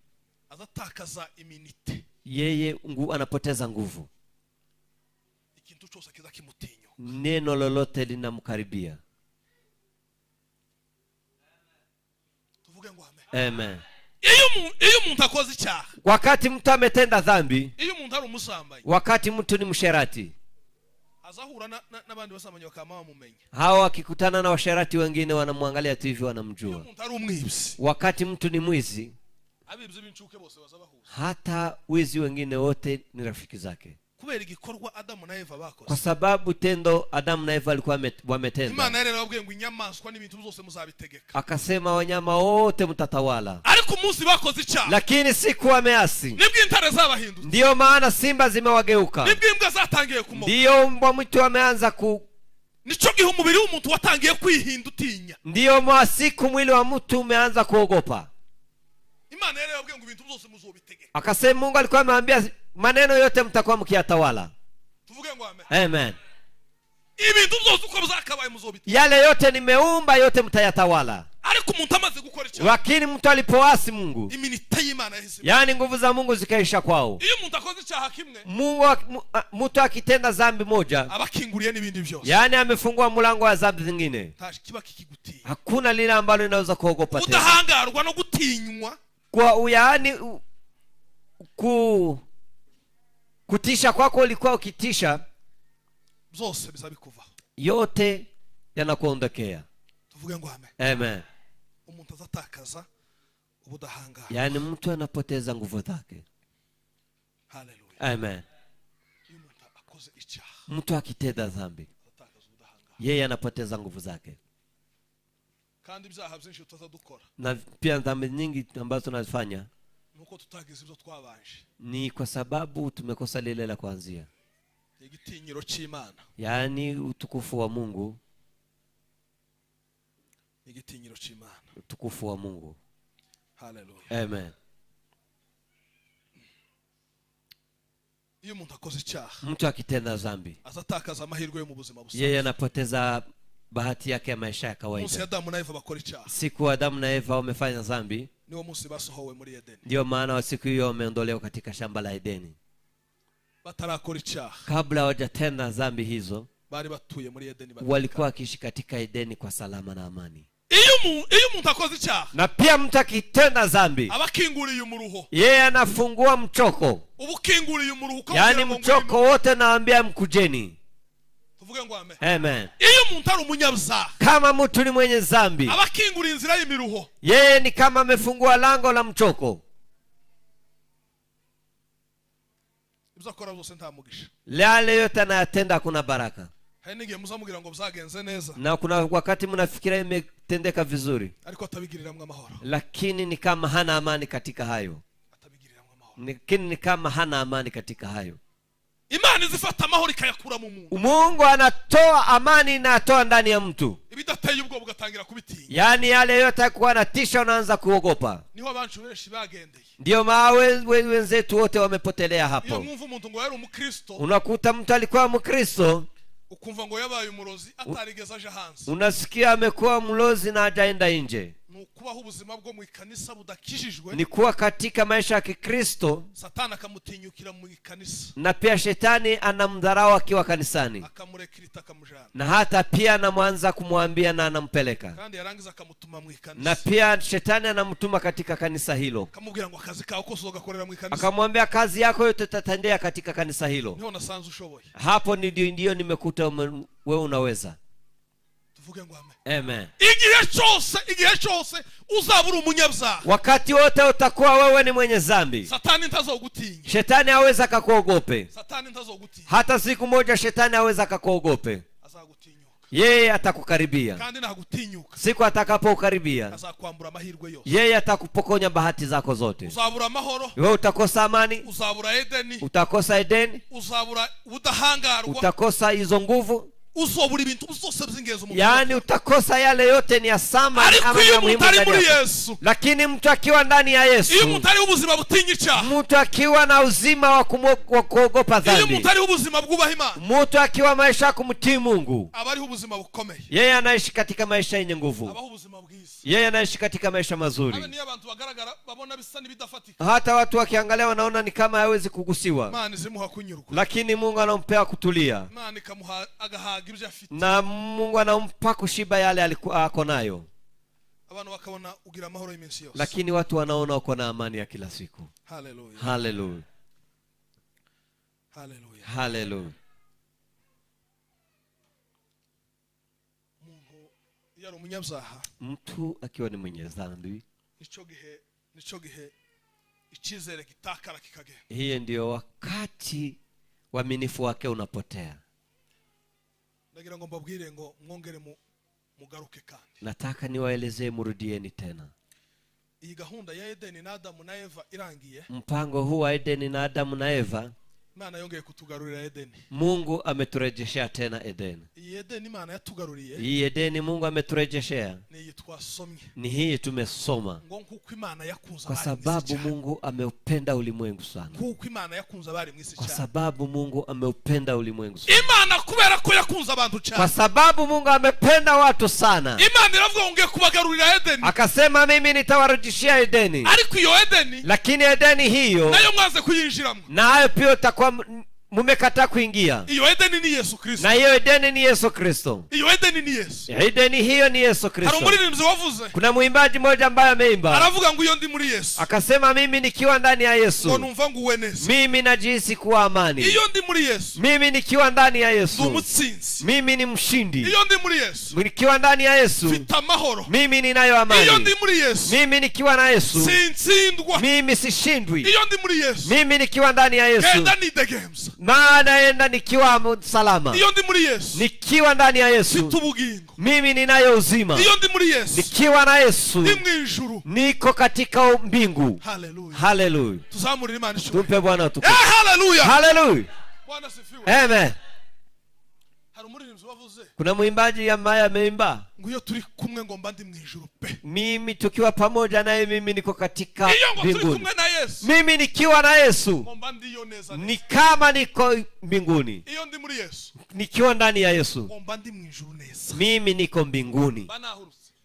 azatakaza imunite. Yeye anapoteza nguvu. Ikintu cyose kiza kimutinyo, neno lolote linamkaribia. Tuvuge ngo amen. Amen. Iyo umuntu akoze icyaha, wakati mtu ametenda dhambi, iyo umuntu ari umusambanyi, wakati mtu ni msherati, azahura n'abandi basambanyi bakama bamumenya. Hao akikutana na washerati wengine wanamwangalia tu hivi, wanamjua. Wakati mtu ni mwizi, abibzi b'incuke bose bazabahuza, hata wizi wengine wote ni rafiki zake. Kubera igikorwa Adamu na Eva bakoze, kwa sababu tendo Adamu na Eva walikuwa wametenda. Imana yari yarababwiye ngo inyamaswa n'ibintu byose muzabitegeka, akasema wanyama wote mtatawala. Ariko umunsi bakoze icyaha, lakini siku wameasi, nibwo intare zabahindutse, ndio maana simba zimewageuka, nibwo imbwa zatangiye kumoka, ndio mbwa mwitu wameanza nico gihe umubiri w'umuntu watangiye kwihinda utinya, ndio mwasiku mwili wa mtu umeanza kuogopa. Imana yari yarababwiye ngo ibintu byose muzobitegeka, akasema Mungu alikuwa ameambia maneno yote mtakuwa mkiyatawala. Tuvuge ngo amen. Amen. Ibintu byose uko bizakabaye muzobitegeka, yale yote nimeumba yote mtayatawala. Ariko umuntu amaze gukora icyaha, lakini mtu alipoasi Mungu, iminite y'Imana yahise, yani nguvu za Mungu zikaisha kwao. Iyo umuntu akoze icyaha kimwe, mtu akitenda dhambi moja, abakinguriye n'ibindi byose, yani amefungua mlango wa dhambi zingine, kiba kikigutia, hakuna lile ambalo linaweza kuogopa tena. Udahangarwa no gutinywa kwa yani kutisha kwako ulikuwa ukitisha, byose bizabikuvaho, yote yanakuondokea. Tuvuge ngo amen. Amen. Umuntu azatakaza ubudahangara, yani mtu anapoteza nguvu zake. Hallelujah. Amen. Umuntu akoze icyaha, mtu akitenda dhambi, yeye anapoteza nguvu zake. Kandi ibyaha byinshi tutazadukora, na pia dhambi nyingi ambazo tunazifanya nuko tutagize ibyo twabanje, ni kwa sababu tumekosa lile la kuanzia, igitinyiro cy'Imana, yani utukufu wa Mungu, igitinyiro cy'Imana, utukufu wa Mungu. Hallelujah. Amen. Iyo umuntu akoze icyaha, mtu akitenda dhambi, azatakaza amahirwe yo mu buzima busanzwe, yeye anapoteza bahati yake ya maisha ya kawaida. Munsi Adamu na Eva bakora icyaha, siku Adamu na Eva wamefanya dhambi, niwo munsi basohowe muri Edeni, ndio maana siku hiyo wameondolewa katika shamba la Edeni. Batarakora icyaha, kabla hawajatenda dhambi hizo, bali batuye muri Edeni, walikuwa wakiishi katika Edeni kwa salama na amani. Iyo umuntu akoze icyaha, na pia mtu akitenda dhambi, abakinguriye umuruho, yeye anafungua mchoko, ubukinguriye umuruho, yani mchoko wote naambia mkujeni. Tuvuge ngo amen. Amen. Iyo umuntu ari umunyabyaha, kama mtu ni mwenye dhambi, abakinguriye inzira y'imiruho, yeye ni kama amefungua lango la mchoko. Ibizakora byose nta mugisha, yale yote anayatenda kuna baraka. Hainigiye muzamugira ngo byagenze neza, na kuna wakati mnafikira imetendeka vizuri, ariko atabigiriramwe amahoro, lakini ni kama hana amani katika hayo, atabigiriramwe amahoro, lakini ni kama hana amani katika hayo. Imana izifata amahoro ikayakura mu Mungu, Mungu anatoa amani na atoa ndani ya mtu, ibidateye ubwo bugatangira kubitinya, yani yale yote yakuwa natisha unaanza kuogopa. Niho abantu benshi bagendeye, ndio wenzetu wote wamepotelea hapo. Iyo mwumva umuntu ngo yari umukristo, unakuta mtu alikuwa mkristo, ukumva ngo yabaye umurozi atarigeza aje hanze, unasikia amekuwa mlozi na hajaenda nje. Nukubaho ubuzima bwo mu ikanisa budakijijwe, ni kuwa katika maisha ya Kikristo, Satani akamutinyukira mu ikanisa, na pia shetani anamdharau akiwa kanisani, akamurekirita akamujana, na hata pia anamwanza kumwambia na anampeleka, kandi yarangiza akamutuma mu ikanisa, na pia shetani anamtuma katika kanisa hilo, akamubwira ngo akazi kawe kose ugakorera mu ikanisa, akamwambia kazi yako yote utatendea katika kanisa hilo. Niho nasanze ushoboye, hapo ndio nimekuta wewe unaweza. Tuvuge ngo amen. Amen. Igihe cyose uzabura umunyabyaha, wakati wote utakuwa wewe ni mwenye dhambi, Satani ntazogutinya, shetani hawezi akakuogope, Satani ntazogutinya, hata siku moja shetani hawezi akakuogope, azagutinyuka, yeye atakukaribia. Kandi nagutinyuka. Siku atakapokukaribia, azakwambura amahirwe yose. yeye atakupokonya bahati zako zote. Uzabura amahoro. Wewe utakosa amani. Uzabura Edeni. Utakosa Edeni. Uzabura udahangarwa. Utakosa hizo nguvu. Uzobura ibintu byose by'ingenzi mu yani utakosa yale yote ni ya samani ama ya muhimu ndani Yesu. Lakini mtu akiwa ndani ya Yesu, iyo mutari ubuzima butinyica, mtu akiwa na uzima wa kuogopa dhambi, iyo mutari ubuzima bwubaha Imana, mtu akiwa maisha kumtii Mungu, abari ubuzima bukomeye, yeye anaishi katika maisha yenye nguvu, abaho ubuzima bwiza, yeye anaishi katika maisha mazuri. Aba ni abantu bagaragara babona bisa nibidafatika, hata watu wakiangalia wanaona ni kama hawezi kugusiwa, Imana zimuha kunyurwa, lakini Mungu anampea kutulia, Imana ikamuha agahaga ibyo afite, na Mungu anampa kushiba yale alikuwa ako nayo. Abantu bakabona ugira amahoro y'iminsi yose, lakini watu wanaona uko na amani ya kila siku. Hallelujah, hallelujah, hallelujah, hallelujah. Mungu yari umunyabyaha, mtu akiwa ni mwenye dhambi, nico gihe icyizere kitakara kikagenda. Hiyo ndio wakati uaminifu wake unapotea. Ndagira ngo mbabwire ngo mwongere mugaruke kandi. Nataka niwaelezee murudieni tena. Iyi gahunda ya Edeni na Adamu na Eva irangiye. Mpango huu wa Edeni na Adamu na Eva, Imana yongeye kutugarurira Edeni. Mungu ameturejeshea tena Edeni. Iyi Edeni Imana yatugaruriye. Hii Edeni Mungu ameturejeshea. Ni twasomye. Ni hii tumesoma. Ngo nkuko Imana yakunza kwa sababu Mungu ameupenda ulimwengu sana. Nkuko Imana yakunza bari mwisi cyane. Kwa sababu Mungu ameupenda ulimwengu sana. Imana kubera ko yakunza abantu cyane. Kwa sababu Mungu amependa watu sana. Imana iravuga ngo kubagarurira Edeni. Akasema mimi nitawarudishia Edeni. Ariko iyo Edeni, lakini Edeni hiyo nayo mwanze kuyinjiramo. Nayo pia utakuwa mumekataa kuingia. Iyo Edeni ni Yesu Kristo. Na hiyo Edeni ni Yesu Kristo. Iyo Edeni ni Yesu. Edeni hiyo ni Yesu Kristo. Hari umuririmbyi wavuze. Kuna muimbaji mmoja ambaye ameimba. Aravuga ngo iyo ndi muri Yesu. Akasema mimi nikiwa ndani ya Yesu, ngo numva nguwe neza. Mimi najihisi kuwa amani. Iyo ndi muri Yesu. Mimi nikiwa ndani ya Yesu, Umutsinzi. Mimi ni mshindi. Iyo ndi muri Yesu. Nikiwa ndani ya Yesu, mfite amahoro. Mimi ninayo amani. Iyo ndi muri Yesu. Mimi nikiwa na Yesu, sintsindwa. Mimi sishindwi. Iyo ndi muri Yesu. Mimi nikiwa ndani ya Yesu, enda nidegemza. Maana nikiwa salama. Iyo ndi muri Yesu. Nikiwa ndani ya Yesu, mfite ubugingo. Mimi ninayo uzima. Iyo ndi muri Yesu. Nikiwa na Yesu, ndi mwijuru. Niko katika mbingu. Hallelujah. Hallelujah. Tuzamurire Imana ishimwe. Tumpe Bwana utukufu. Hallelujah. Hallelujah. Bwana sifiwe. Amen. Hari umuririmbyi wavuze. Kuna muimbaji ambaye ameimba ngo iyo turi kumwe ngo mba ndi mwijuru pe. Mimi tukiwa pamoja naye, mimi niko katika mbinguni. Mimi nikiwa na Yesu, ngo mba ndiyo neza. Ni kama niko mbinguni. Iyo ndi muri Yesu. Nikiwa ndani ya Yesu, ngo mba ndi mwijuru neza. Mimi niko mbinguni.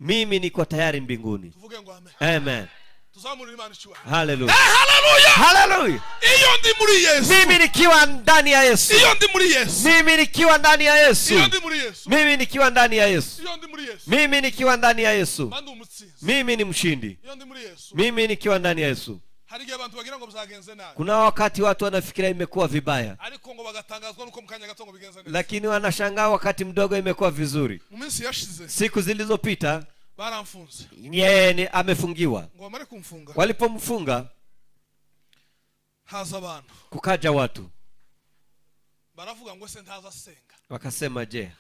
Mimi niko tayari mbinguni. Tuvuge ngo amen. Amen. Tuzamurire Imana ishimwe. Hallelujah. Hallelujah. Hallelujah. Iyo ndi muri Yesu. Mimi nikiwa ndani ya Yesu. Iyo ndi muri Yesu. Mimi nikiwa ndani ya Yesu. Iyo ndi muri Yesu. Mimi nikiwa ndani ya Yesu. Iyo ndi muri Yesu. Mimi nikiwa ndani ya Yesu, Bandu umutsinzi. Mimi ni mshindi. Iyo ndi muri Yesu. Mimi nikiwa ndani ya Yesu. Hari abantu bagira ngo byagenze nabi. Kuna wakati watu wanafikiria imekuwa vibaya, ariko ngo bagatangazwa nuko mukanya gato ngo bigenze neza. Lakini wanashangaa wakati mdogo imekuwa vizuri. Umunsi yashize. Siku zilizopita baramfunze. Yeye amefungiwa. Ngo bamare kumfunga. Walipomfunga haza abantu. Kukaja watu. Baravuga ngo se ntaza senga. Wakasema je,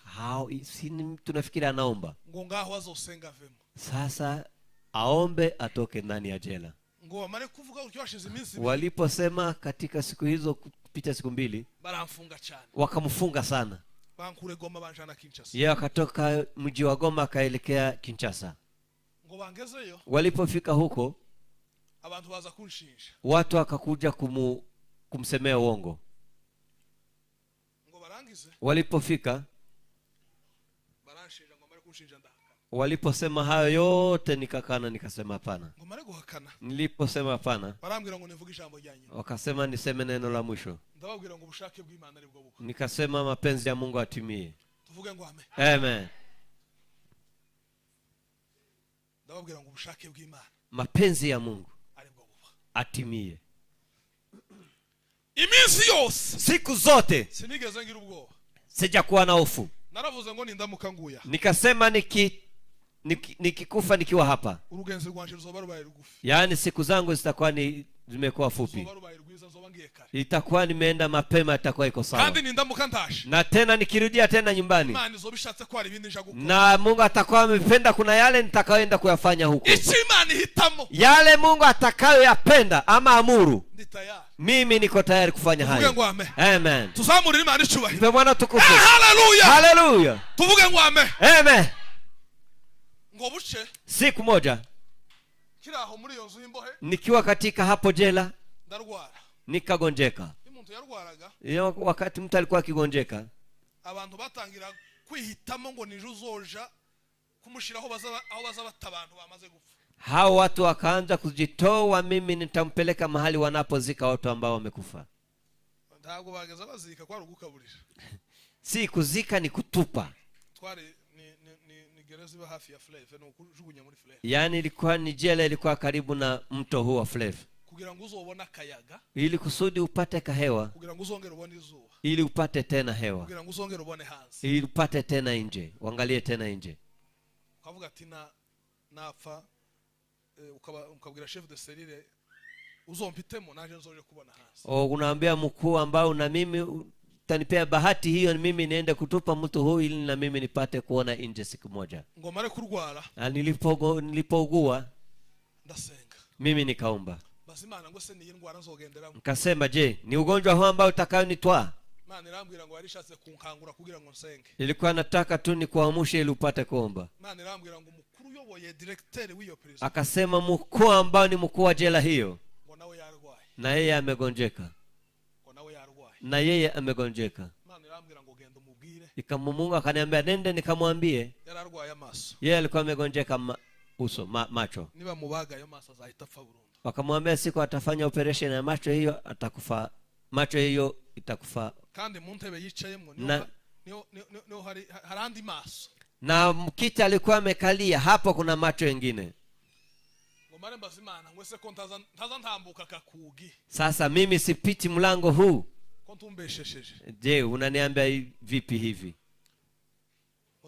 tunafikiri anaomba. Ngo ngaho azosenga vemo. Sasa aombe atoke ndani ya jela. Ngo bamare kuvuga uko yashize iminsi. Waliposema katika siku hizo kupita siku 2, baramfunga cyane. Wakamfunga sana. Bankure Goma banjana Kinshasa. Yeye akatoka mji wa Goma akaelekea Kinshasa. Ngo bangezeyo. Walipofika huko, abantu baza kunshinja. Watu akakuja kumsemea uongo. Ngo barangize. Walipofika, baranshinja ngo mare kunshinja ndaka. Waliposema hayo yote nikakana, nikasema hapana. Ngo mare guhakana. Niliposema hapana, barambwira ngo nivuge ijambo ryanyu. Wakasema niseme neno la mwisho. Ndababwira ngo ubushake bw'Imana ari bwo buko. Nikasema mapenzi ya Mungu atimie. Tuvuge ngo amen. Amen. Ndababwira ngo ubushake bw'Imana, mapenzi ya Mungu ari bwo buko atimie. Iminsi yose, siku zote sinigeze ngira ubwoba. Sijakuwa na hofu. Naravuze ngo nindamuka nguya. Nikasema nikikufa nikiwa hapa, urugenzi rwanje ruzoba rubaye rugufi. yaani siku zangu zitakuwa ni zimekuwa fupi. Itakuwa nimeenda mapema, itakuwa iko sawa. Na tena nikirudia tena nyumbani, na Mungu atakuwa amependa kuna yale nitakayoenda kuyafanya huko. Yale Mungu atakayoyapenda ama amuru, mimi niko tayari kufanya hayo. Amen. Tuzamurire Imana icyubahiro. Tupe Bwana tukufu. Hallelujah. Hallelujah. Tuvuge ngo amen. Amen. Ngo buce siku moja kiraho muri iyo nzu y'imbohe, nikiwa katika hapo jela, ndarwara, nikagonjeka. Umuntu yarwaraga, iyo wakati mtu alikuwa akigonjeka, abantu batangira kwihitamo ngo nije uzoja kumushiraho baza batabantu bamaze gupfa. Hao watu wakaanza kujitoa, mimi nitampeleka mahali wanapozika watu ambao wamekufa. Ntabwo bageza bazika kwa rugukaburira. Si kuzika, ni kutupa. Twari ni gereza iba hafi ya Fleve, no kujugunya muri Fleve. Yani ilikuwa ni jela, ilikuwa karibu na mto huu wa Fleve. Kugira ngo uzobona kayaga, ili kusudi upate kahewa, kugira ngo uzongere ubone izuba, ili upate tena hewa, kugira ngo uzongere ubone hanze, ili upate tena nje, uangalie tena nje. Ukavuga ati napfa, ukabwira chef de cellule uzompitemo naje nzoje kubona hanze. Unaambia mkuu ambao na mimi utanipea bahati hiyo, mimi niende kutupa mtu huyu ili na mimi nipate kuona nje siku moja. Ngomare kurwara, nilipougua ndasenga, mimi nikaomba. Basi Imana ngo se ni ndwara nzogenderamo. Nikasema, je, ni ugonjwa huu ambao utakayonitwaa? Imana irambwira ngo yarishatse kunkangura kugira ngo nsenge. Ilikuwa nataka tu nikuamshe ili upate kuomba. Imana irambwira ngo mukuru yoboye directeur w'iyo prison. Akasema mkuu ambao ni mkuu wa jela hiyo, ngo nawe yarwaye, na yeye amegonjeka. Ngo nawe yarwaye, na yeye amegonjeka. Imana irambwira ngo genda umubwire. Ikamumunga akaniambia nende nikamwambie. Yararwaye amaso. Yeye alikuwa amegonjeka uso, macho. Niba mubaga yo maso azahita apfa burundu. Wakamwambia siku atafanya operation ya macho hiyo atakufa, macho hiyo itakufa. Kandi mu ntebe yicayemo niho harandi maso. Na mkiti alikuwa amekalia hapo, kuna macho mengine. Ngomare mbaza Imana ngo se ko ntaza ntambuka kakugi. Sasa mimi sipiti mlango huu. Ko ntumbeshesheje. Je, unaniambia vipi hivi?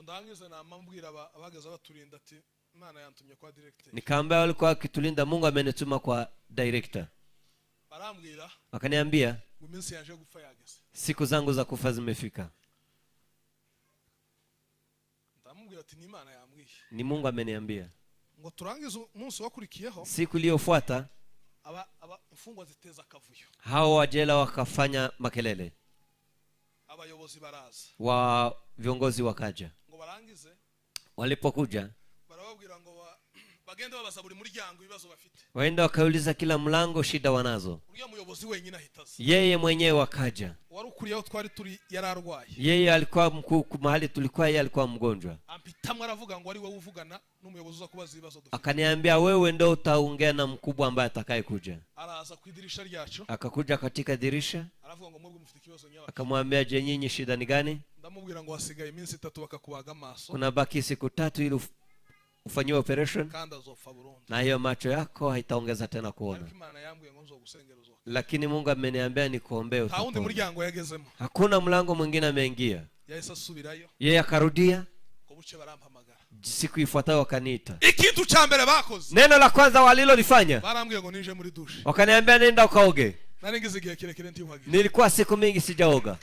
Ndangize na mambwira abagaza baturinda ati Imana yantumye kwa director. Nikaambia walikuwa kitulinda, Mungu amenituma kwa director. Barambwira, akaniambia uminsi yaje gupfa yageze, siku zangu za kufa zimefika. Ndamubwira ati ni Imana yambwiye, ni Mungu ameniambia. Ngo turangize umunsi wakurikiyeho, siku iliyofuata mfungwa ziteza kavuyo, hao wajela wakafanya makelele, abayobozi baraza, wa viongozi wakaja. Ngo barangize, walipokuja barababwira ngo bagende babaza buri muryango ibibazo bafite, waenda wakauliza kila mlango shida wanazo. Uriya muyobozi wenyine ahitaza, yeye mwenyewe wakaja. Wari ukuriyeho twari turi yararwaye, yeye alikuwa mkuu mahali tulikuwa, yeye alikuwa mgonjwa. Ampitamwe aravuga ngo ari wewe uvugana n'umuyobozi uza kubaza ibibazo dufite. Akaniambia wewe ndio utaongea na mkubwa ambaye atakaye kuja. Araza ku idirisha ryacu, akakuja katika dirisha, aravuga ngo mwebwe mufite ikibazo nyawe. Akamwambia, je, nyinyi shida ni gani? Ndamubwira ngo hasigaye iminsi 3 bakakubaga amaso, kuna baki siku 3 ili ufanyiwe operation, na hiyo macho yako haitaongeza tena kuona. Lakini Mungu ameniambia nikuombee utapona. Hakuna mlango mwingine ameingia. Yeye akarudia, siku ifuatayo wakaniita. Neno la kwanza walilolifanya, wakaniambia nenda ukaoge. Nilikuwa siku mingi sijaoga.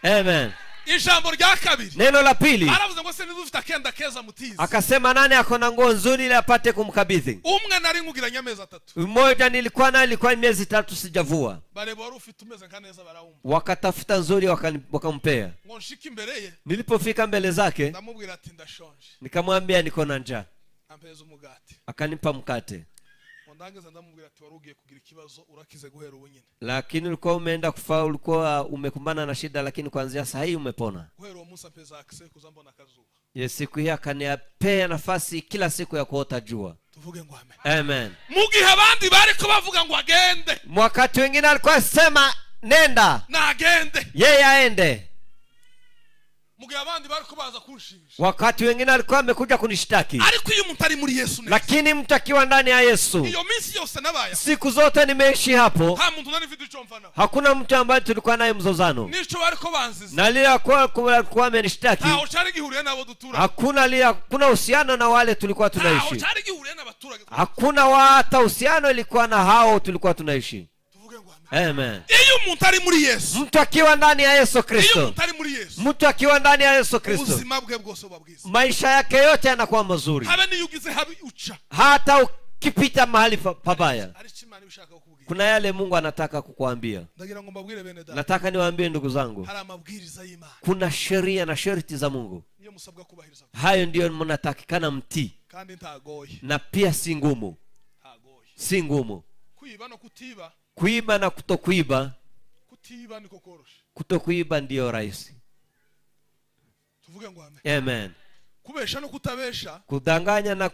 Amen. Ijambo rya kabiri, neno la pili, aravuze ngo se nizufita kenda keza mutizi. Akasema nani akona nguo nzuri ili apate kumkabidhi. Umwe nari ngugiranya amezi 3. Mmoja ilikuwa miezi 3 sijavua. Bare bari ufite umeze kaneza baraumba. Wakatafuta nzuri wakampea. Ngo nshiki mbere ye. Nilipofika mbele zake, ndamubwira ati ndashonje. Nikamwambia niko na njaa. Ampeza umugati. Akanipa mkate. Ndangeza ndamubwira ati warugiye kugira ikibazo urakize guhera ubunyine. Lakini ulikuwa umeenda kufa, ulikuwa umekumbana na shida, lakini kuanzia saa hii umepona. Guhera uwo munsi apeza akise kuzambona kazuba. Yes, siku hii akanipea nafasi kila siku ya kuota jua. Tuvuge ngo amen. Amen. Mugihe abandi bari ko bavuga ngo agende, wakati wengine alikuwa sema nenda na agende, yeye aende. Wakati wengine alikuwa amekuja kunishtaki, lakini mtu akiwa ndani ya Yesu, siku zote nimeishi hapo. Hakuna mtu ambaye tulikuwa naye mzozano, na lile alikuwa amenishtaki, hakuna uhusiano na wale tulikuwa tunaishi, hakuna hata uhusiano ilikuwa na hao tulikuwa tunaishi. Amen. Mtu akiwa ndani ya Yesu Kristo, mtu akiwa ndani ya Yesu Kristo, maisha yake yote yanakuwa mazuri. Hata ukipita mahali pabaya, kuna yale Mungu anataka kukuambia. Nataka niwaambie ndugu zangu, kuna sheria na sharti za Mungu. Hayo ndio mnatakikana mtii. Na pia si ngumu. Si ngumu. Kuiba na kutokuiba. Kutokuiba ndio rahisi. Amen. Kubesha no kutabesha. Kudanganya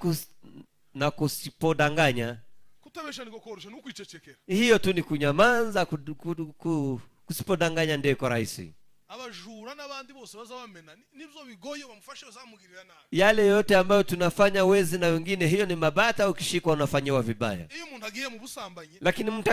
na kusipodanganya. Kutabesha niko korosha no kwichechekera. Hiyo tu ni kunyamaza. Kusipodanganya ndio iko rahisi. Abajura n'abandi bose bazabamena nibyo bigoye bamufashe bazamugirira nabi. Yale yote ambayo tunafanya wezi na wengine, hiyo ni mabata. Ukishikwa unafanywa vibaya. Iyo umuntu agiye mu busambanyi, lakini mtu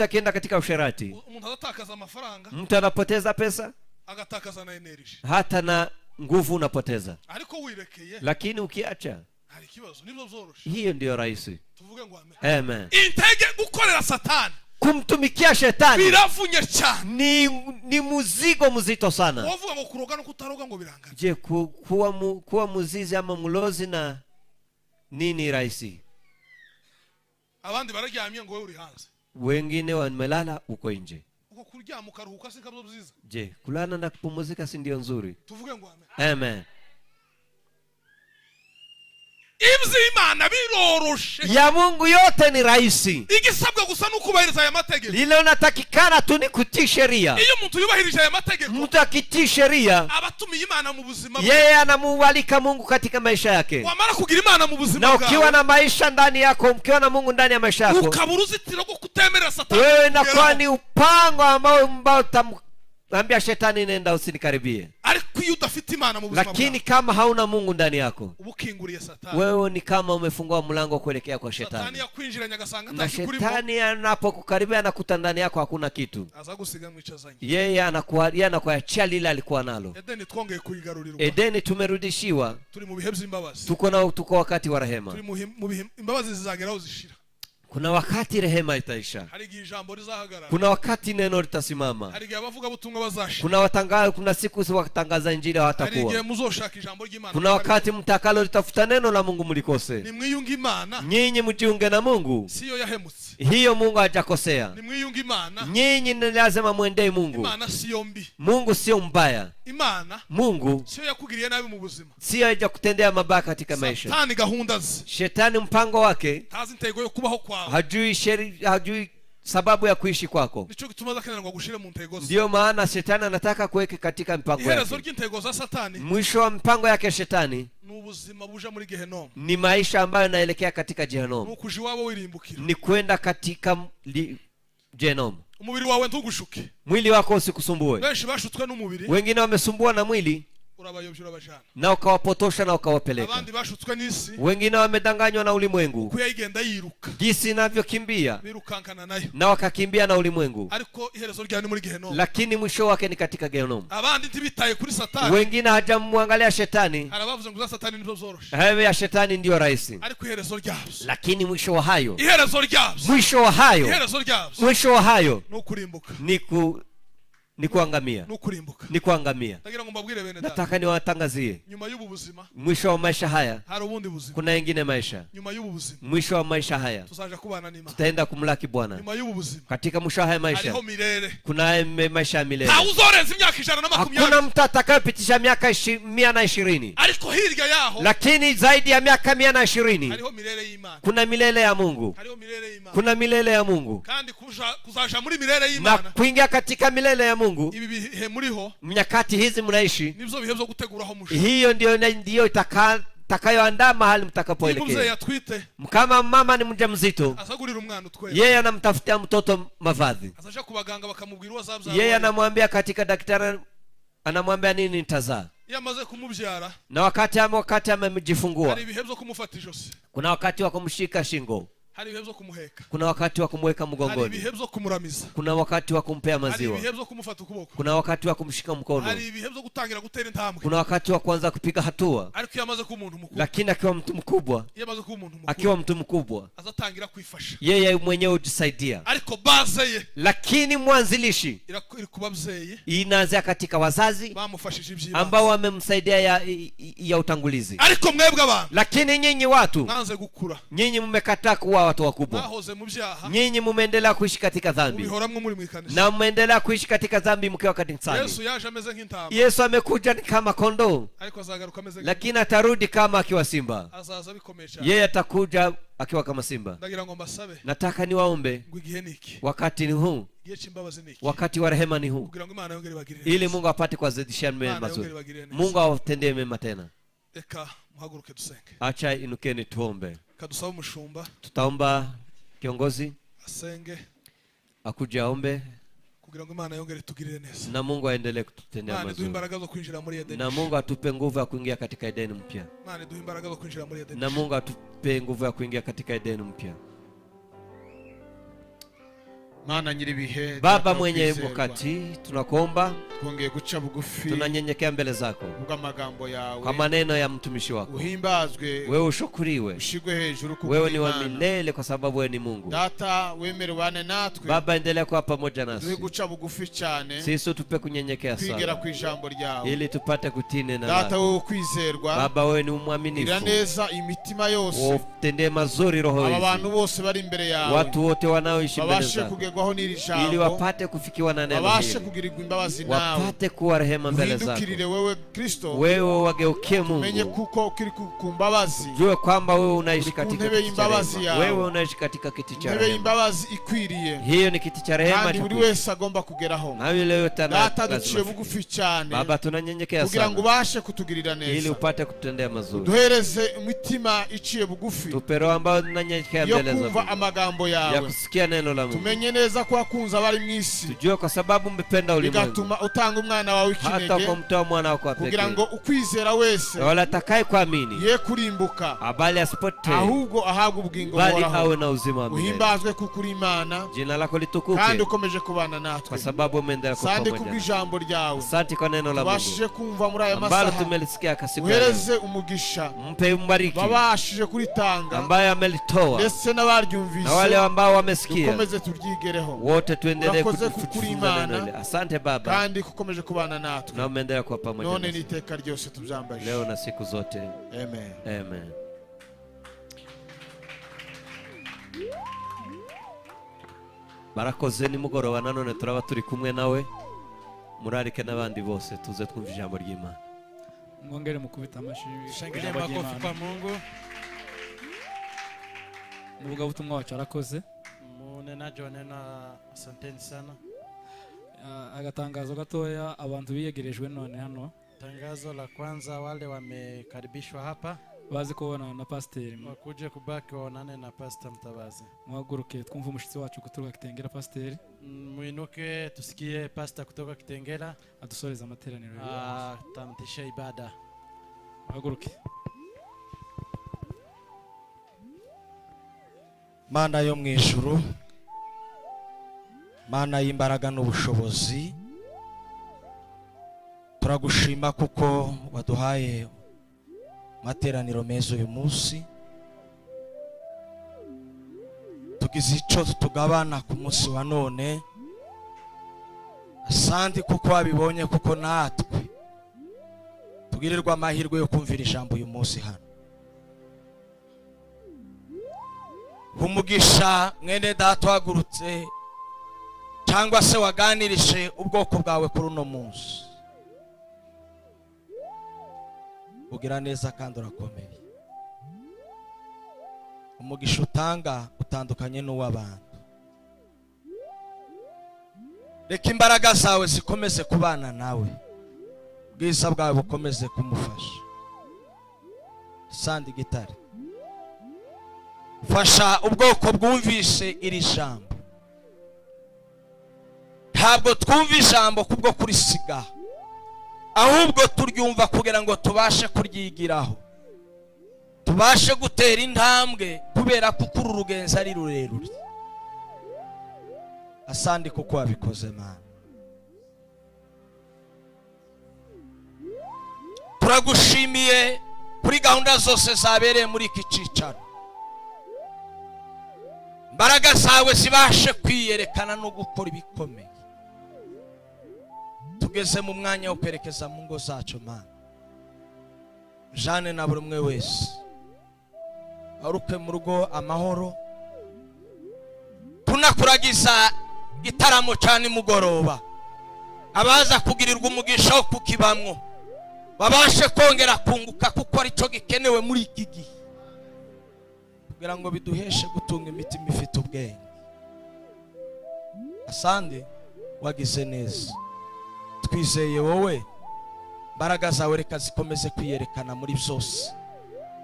akienda katika usherati, umuntu atakaza amafaranga, mtu anapoteza pesa, agatakaza na energy, hata na nguvu unapoteza. Ariko wirekeye, lakini ukiacha, hari kibazo nibyo byoroshe. Hiyo ndio rahisi. Tuvuge ngo amen. Amen. Intege gukorera Satani, kumtumikia shetani, birafunye cyane, ni muzigo mzito sana. Wovuga ngo kuroga no kutaroga ngo birangana. Je, kuwa muzizi ama mulozi na nini rahisi? Abandi bararyamye ngo wewe uri hanze, wengine wamelala uko nje. Uko kuryama ukaruhuka si kabzo byiza? Je, kulala na kupumzika si ndio nzuri? Tuvuge ngo amen. Amen. Imana biroroshe. Ya Mungu yote ni rahisi. Igisabwa gusa n'ukubahiriza aya mategeko. Lile unatakikana tu ni kutii sheria. Iyo mtu yubahirije aya mategeko, mtu akitii sheria, abatumiye Imana mu buzima bwe, yeye anamualika Mungu katika maisha yake. Wamara kugira Imana mu buzima bwawe, na ukiwa na maisha ndani yako, ukiwa na Mungu ndani ya maisha yako, ukaburuzitira rwo kutemera Satani, wewe inakuwa ni upango ambao ambia shetani nenda usinikaribie. Lakini kama hauna Mungu ndani yako, wewe ni kama umefungua mlango kuelekea kwa shetani. Na shetani anapokukaribia anakuta ndani yako hakuna kitu. Yeye anakuachia lile alikuwa nalo. Edeni tumerudishiwa. Tuko wakati wa rehema. Kuna wakati rehema itaisha. Kuna wakati neno litasimama. Kuna siku watangaza injili hawatakuwa. Kuna wakati mtakalo litafuta neno la Mungu mlikose. Nyinyi mjiunge na Mungu. Hiyo Mungu hajakosea. Nyinyi ni lazima muendee Mungu. Mungu sio mbaya. Mungu sio hajakutendea mabaya katika maisha. Shetani mpango wake, hajui sababu ya kuishi kwako. Ndio maana shetani anataka kuweka katika mpango yake. Mwisho wa mpango yake shetani ni maisha ambayo yanaelekea katika Jehanamu. Ni kwenda katika Jehanamu. Mwili wako usikusumbue. Wengine wamesumbua na mwili, na ukawapotosha na ukawapeleka. Wengine wamedanganywa na ulimwengu, jinsi inavyokimbia, na wakakimbia na ulimwengu, lakini mwisho wake ni katika Gehanamu. Wengine hajamwangalia shetani, hayo ya shetani ndio rahisi, lakini mwisho wa hayo ni kuangamia. Ni kuangamia. Nataka niwatangazie, mwisho wa maisha haya kuna wengine maisha. Mwisho wa maisha haya tutaenda kumlaki Bwana. Katika mwisho wa haya maisha kuna maisha ya milele. Hakuna mtu atakayepitisha miaka 120, lakini zaidi ya miaka 120 kuna milele ya Mungu. Kuna milele ya Mungu, na kuingia katika milele ya Mungu, nyakati hizi mnaishi, hiyo ndio itakayoandaa mahali mtakapoelekea. Kama mama ni mjamzito, yeye anamtafutia mtoto mavazi. Yeye anamwambia katika daktari, anamwambia nini nitazaa. Na wakati amejifungua, kuna wakati wa kumshika shingo. hari ibihe byo kumuheka, kuna wakati wa kumweka hari mgongoni, ibihe byo kumuramiza, kuna wakati wa kumpea hari maziwa, ibihe byo kumufata ukuboko, kuna wakati wa kumshika mkono, hari ibihe byo gutangira gutera intambwe, kuna wakati wa kuanza kupiga hatua. ariko yamaze ku muntu mukuru, Lakini akiwa mtu mkubwa, yamaze ku muntu mukuru, akiwa mtu mkubwa azatangira kwifasha, yeye mwenyewe hujisaidia. ariko baze ye, Lakini mwanzilishi iri kubabzeye inaanzia katika wazazi bamufashije ibyibanze, ambao wamemsaidia ya utangulizi. ariko mwebwe abantu, Lakini nyinyi watu, mwanze gukura, nyinyi mmekataa kuwa watu wakubwa, mwahoze mu byaha, nyinyi mmeendelea kuishi katika dhambi, ubihoramwe muri mwikanisa, na mmeendelea kuishi katika dhambi mkiwa kanisani. Yesu yaje ameze nk'intama, Yesu amekuja ni kama kondoo, ariko azagaruka ameze lakini atarudi kama akiwa simba. azaza bikomesha, Yeye atakuja akiwa kama simba. ndagira ngo mbasabe, Nataka niwaombe, ngo igihe niki, wakati ni huu, igihe cy'imbabazi niki, wakati wa rehema ni huu, kugira ngo Imana yongere bagirire, ili Mungu apate kuwazidishia mema mazuri, Mungu awatendee mema tena. Eka muhaguruke dusenge, Acha inukeni tuombe. kadusaba umushumba, Tutaomba kiongozi asenge akuje aombe, kugira ngo Imana yongere tugirire neza, na Mungu aendelee kututendea Imana duhe mazuri, imbaraga zo kwinjira muri Edeni, na Mungu atupe nguvu ya kuingia katika Edeni mpya, Imana duhe imbaraga zo kwinjira muri Edeni, na Mungu atupe nguvu ya kuingia katika Edeni mpya. Mana nyiribihe, Baba mwenye wakati, tunakuomba, twongeye guca bugufi, tunanyenyekea mbele zako bw'amagambo yawe, kwa maneno ya mtumishi wako. uhimbazwe, Wewe ushukuriwe, ushigwe hejuru kuko wewe ni wa Imana. milele, kwa sababu wewe ni Mungu. Data wemerwane natwe, Baba, endelea kuwa pamoja duhe nasi, guca bugufi cyane, sisi tupe kunyenyekea kwigera sana, ku ijambo ryawe. ili tupate kutii neno Data lako. wowe kwizerwa, Baba, wewe ni gira mwaminifu, neza imitima yose, utendee mazuri roho aba bantu hizi, bose bari imbere yawe, watu wote wanaoishi mbele babashe zako, kugerwaho n'iri ili jambo, wapate kufikiwa na neno babashe hili, kugirirwa imbabazi nawe, wapate kuwa rehema mbele zako. uhindukirire wewe Kristo, Wewe wageukie menye Mungu, kuko kiri ku mbabazi, jue kwamba wewe unaishi Uri ku katika ntebe kiti cha y'imbabazi rehema. yawe. Wewe unaishi katika kiti cha intebe rehema. y'imbabazi ikwiriye, Hiyo ni kiti cha rehema kandi cha buri Kristo. wese agomba kugeraho. Na yule yote Data duciye lazima. bugufi cyane, Baba, tunanyenyekea kugira ngo sana ubashe kutugirira ili neza, upate kututendea mazuri. duhereze imitima iciye bugufi Tupe roho ambayo tunanyenyekea yo mbele za kumva Mungu, amagambo ya yawe, kusikia neno la Mungu. tumenye neza ko wakunze abari mu isi, Tujue kwa sababu umependa ulimwengu bigatuma utanga umwana wawe hata w'ikinege, ukamtoa mwana wako wa kugira pekee, ngo ukwizera wese na wala atakaye kuamini ye kurimbuka, abali asipotee, ahubwo ahabwe ubugingo bali buhoraho. awe na uzima wa milele. Uhimbazwe kuko uri Imana, Jina lako kandi litukuke ukomeje kubana kwa natwe, sababu umeendelea kuwa sandi pamoja. kubw'ijambo ryawe Asante kwa neno la Mungu tubashije kumva muri aya ambalo masaha, tumelisikia kasiku ya leo. uhereze umugisha Mpe mbariki babashije kuritanga ambaye amelitoa ndetse na wale n'abaryumvise, ambao wamesikia, dukomeze turyigereho, wote tuendelee Urakoze kujifunza kukuri neno Imana, hili. Asante Baba, kandi kukomeje kubana natwe na umeendelea kuwa pamoja none nasi n'iteka ryose tubyambaje. leo na siku zote. Amen. Amen. Barakoze nimugoroba, nanone turaba turi kumwe nawe, murarike n'abandi bose tuze twumva ijambo ry'Imana. Mwongere mukubita amashyi. Shangilia makofi kwa Mungu. Umuvugabutumwa wacu arakoze. Munenaji wa neno, asanteni sana. Agatangazo gatoya abantu biyegerejwe none hano. Tangazo la kwanza, wale wamekaribishwa hapa bazi kubona na pasiteri, wakuje kubaki waonane na Pastor Mtabazi. Mwaguruke twumve umushitsi wacu kutoka Kitengera pasiteri. Muinuke tusikie pastor kutoka Kitengera adusoreza amateraniro tamtisha ibada. Mwaguruke. Mana yo mu ijuru, Mana y'imbaraga n'ubushobozi, turagushima kuko waduhaye materaniro meza uyu munsi, tugize icyo tugabana ku munsi wa none. Asante kuko wabibonye, kuko natwe tugirirwa amahirwe yo kumvira ijambo uyu munsi hano. Umugisha mwene data wagurutse cyangwa se waganirije ubwoko bwawe kuri uno munsi, ugira neza kandi urakomeye. Umugisha utanga utandukanye n'uw'abantu. Reka imbaraga zawe zikomeze kubana nawe, ubwiza bwawe bukomeze kumufasha. Sandi gitare, fasha ubwoko bwumvise iri jambo. Ntabwo twumva ijambo kubwo kurisiga, ahubwo turyumva kugira ngo tubashe kuryigiraho, tubashe gutera intambwe kubera ko uru rugenzo ari rurerure. Asandi kuko wabikoze Mana. Turagushimiye kuri gahunda zose zabereye muri iki cicaro. Imbaraga zawe zibashe kwiyerekana no gukora ibikomeye. Tugeze mu mwanya wo kwerekeza mu ngo zacu Mana. Jane na buri umwe wese aruke mu rugo amahoro. Tunakuragiza igitaramo cyane mugoroba. Abaza kugirirwa umugisha wo kukibamwo babashe kongera kunguka kuko ari cyo gikenewe muri iki gihe, kugira ngo biduheshe gutunga imitima ifite ubwenge. Asande wagize neza. Twizeye wowe, imbaraga zawe reka zikomeze kwiyerekana muri byose,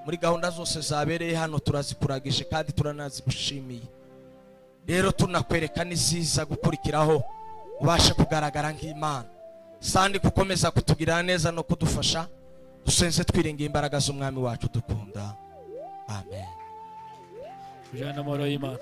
muri gahunda zose zabereye hano turazikuragije kandi turanazigushimiye. Rero tunakwereka Ninziza gukurikiraho ubashe kugaragara nk'Imana. Sandi gukomeza kutugirira neza no kudufasha. Dusenze twiringiye imbaraga z'umwami wacu dukunda. Amen. Ujana amahoro y'Imana.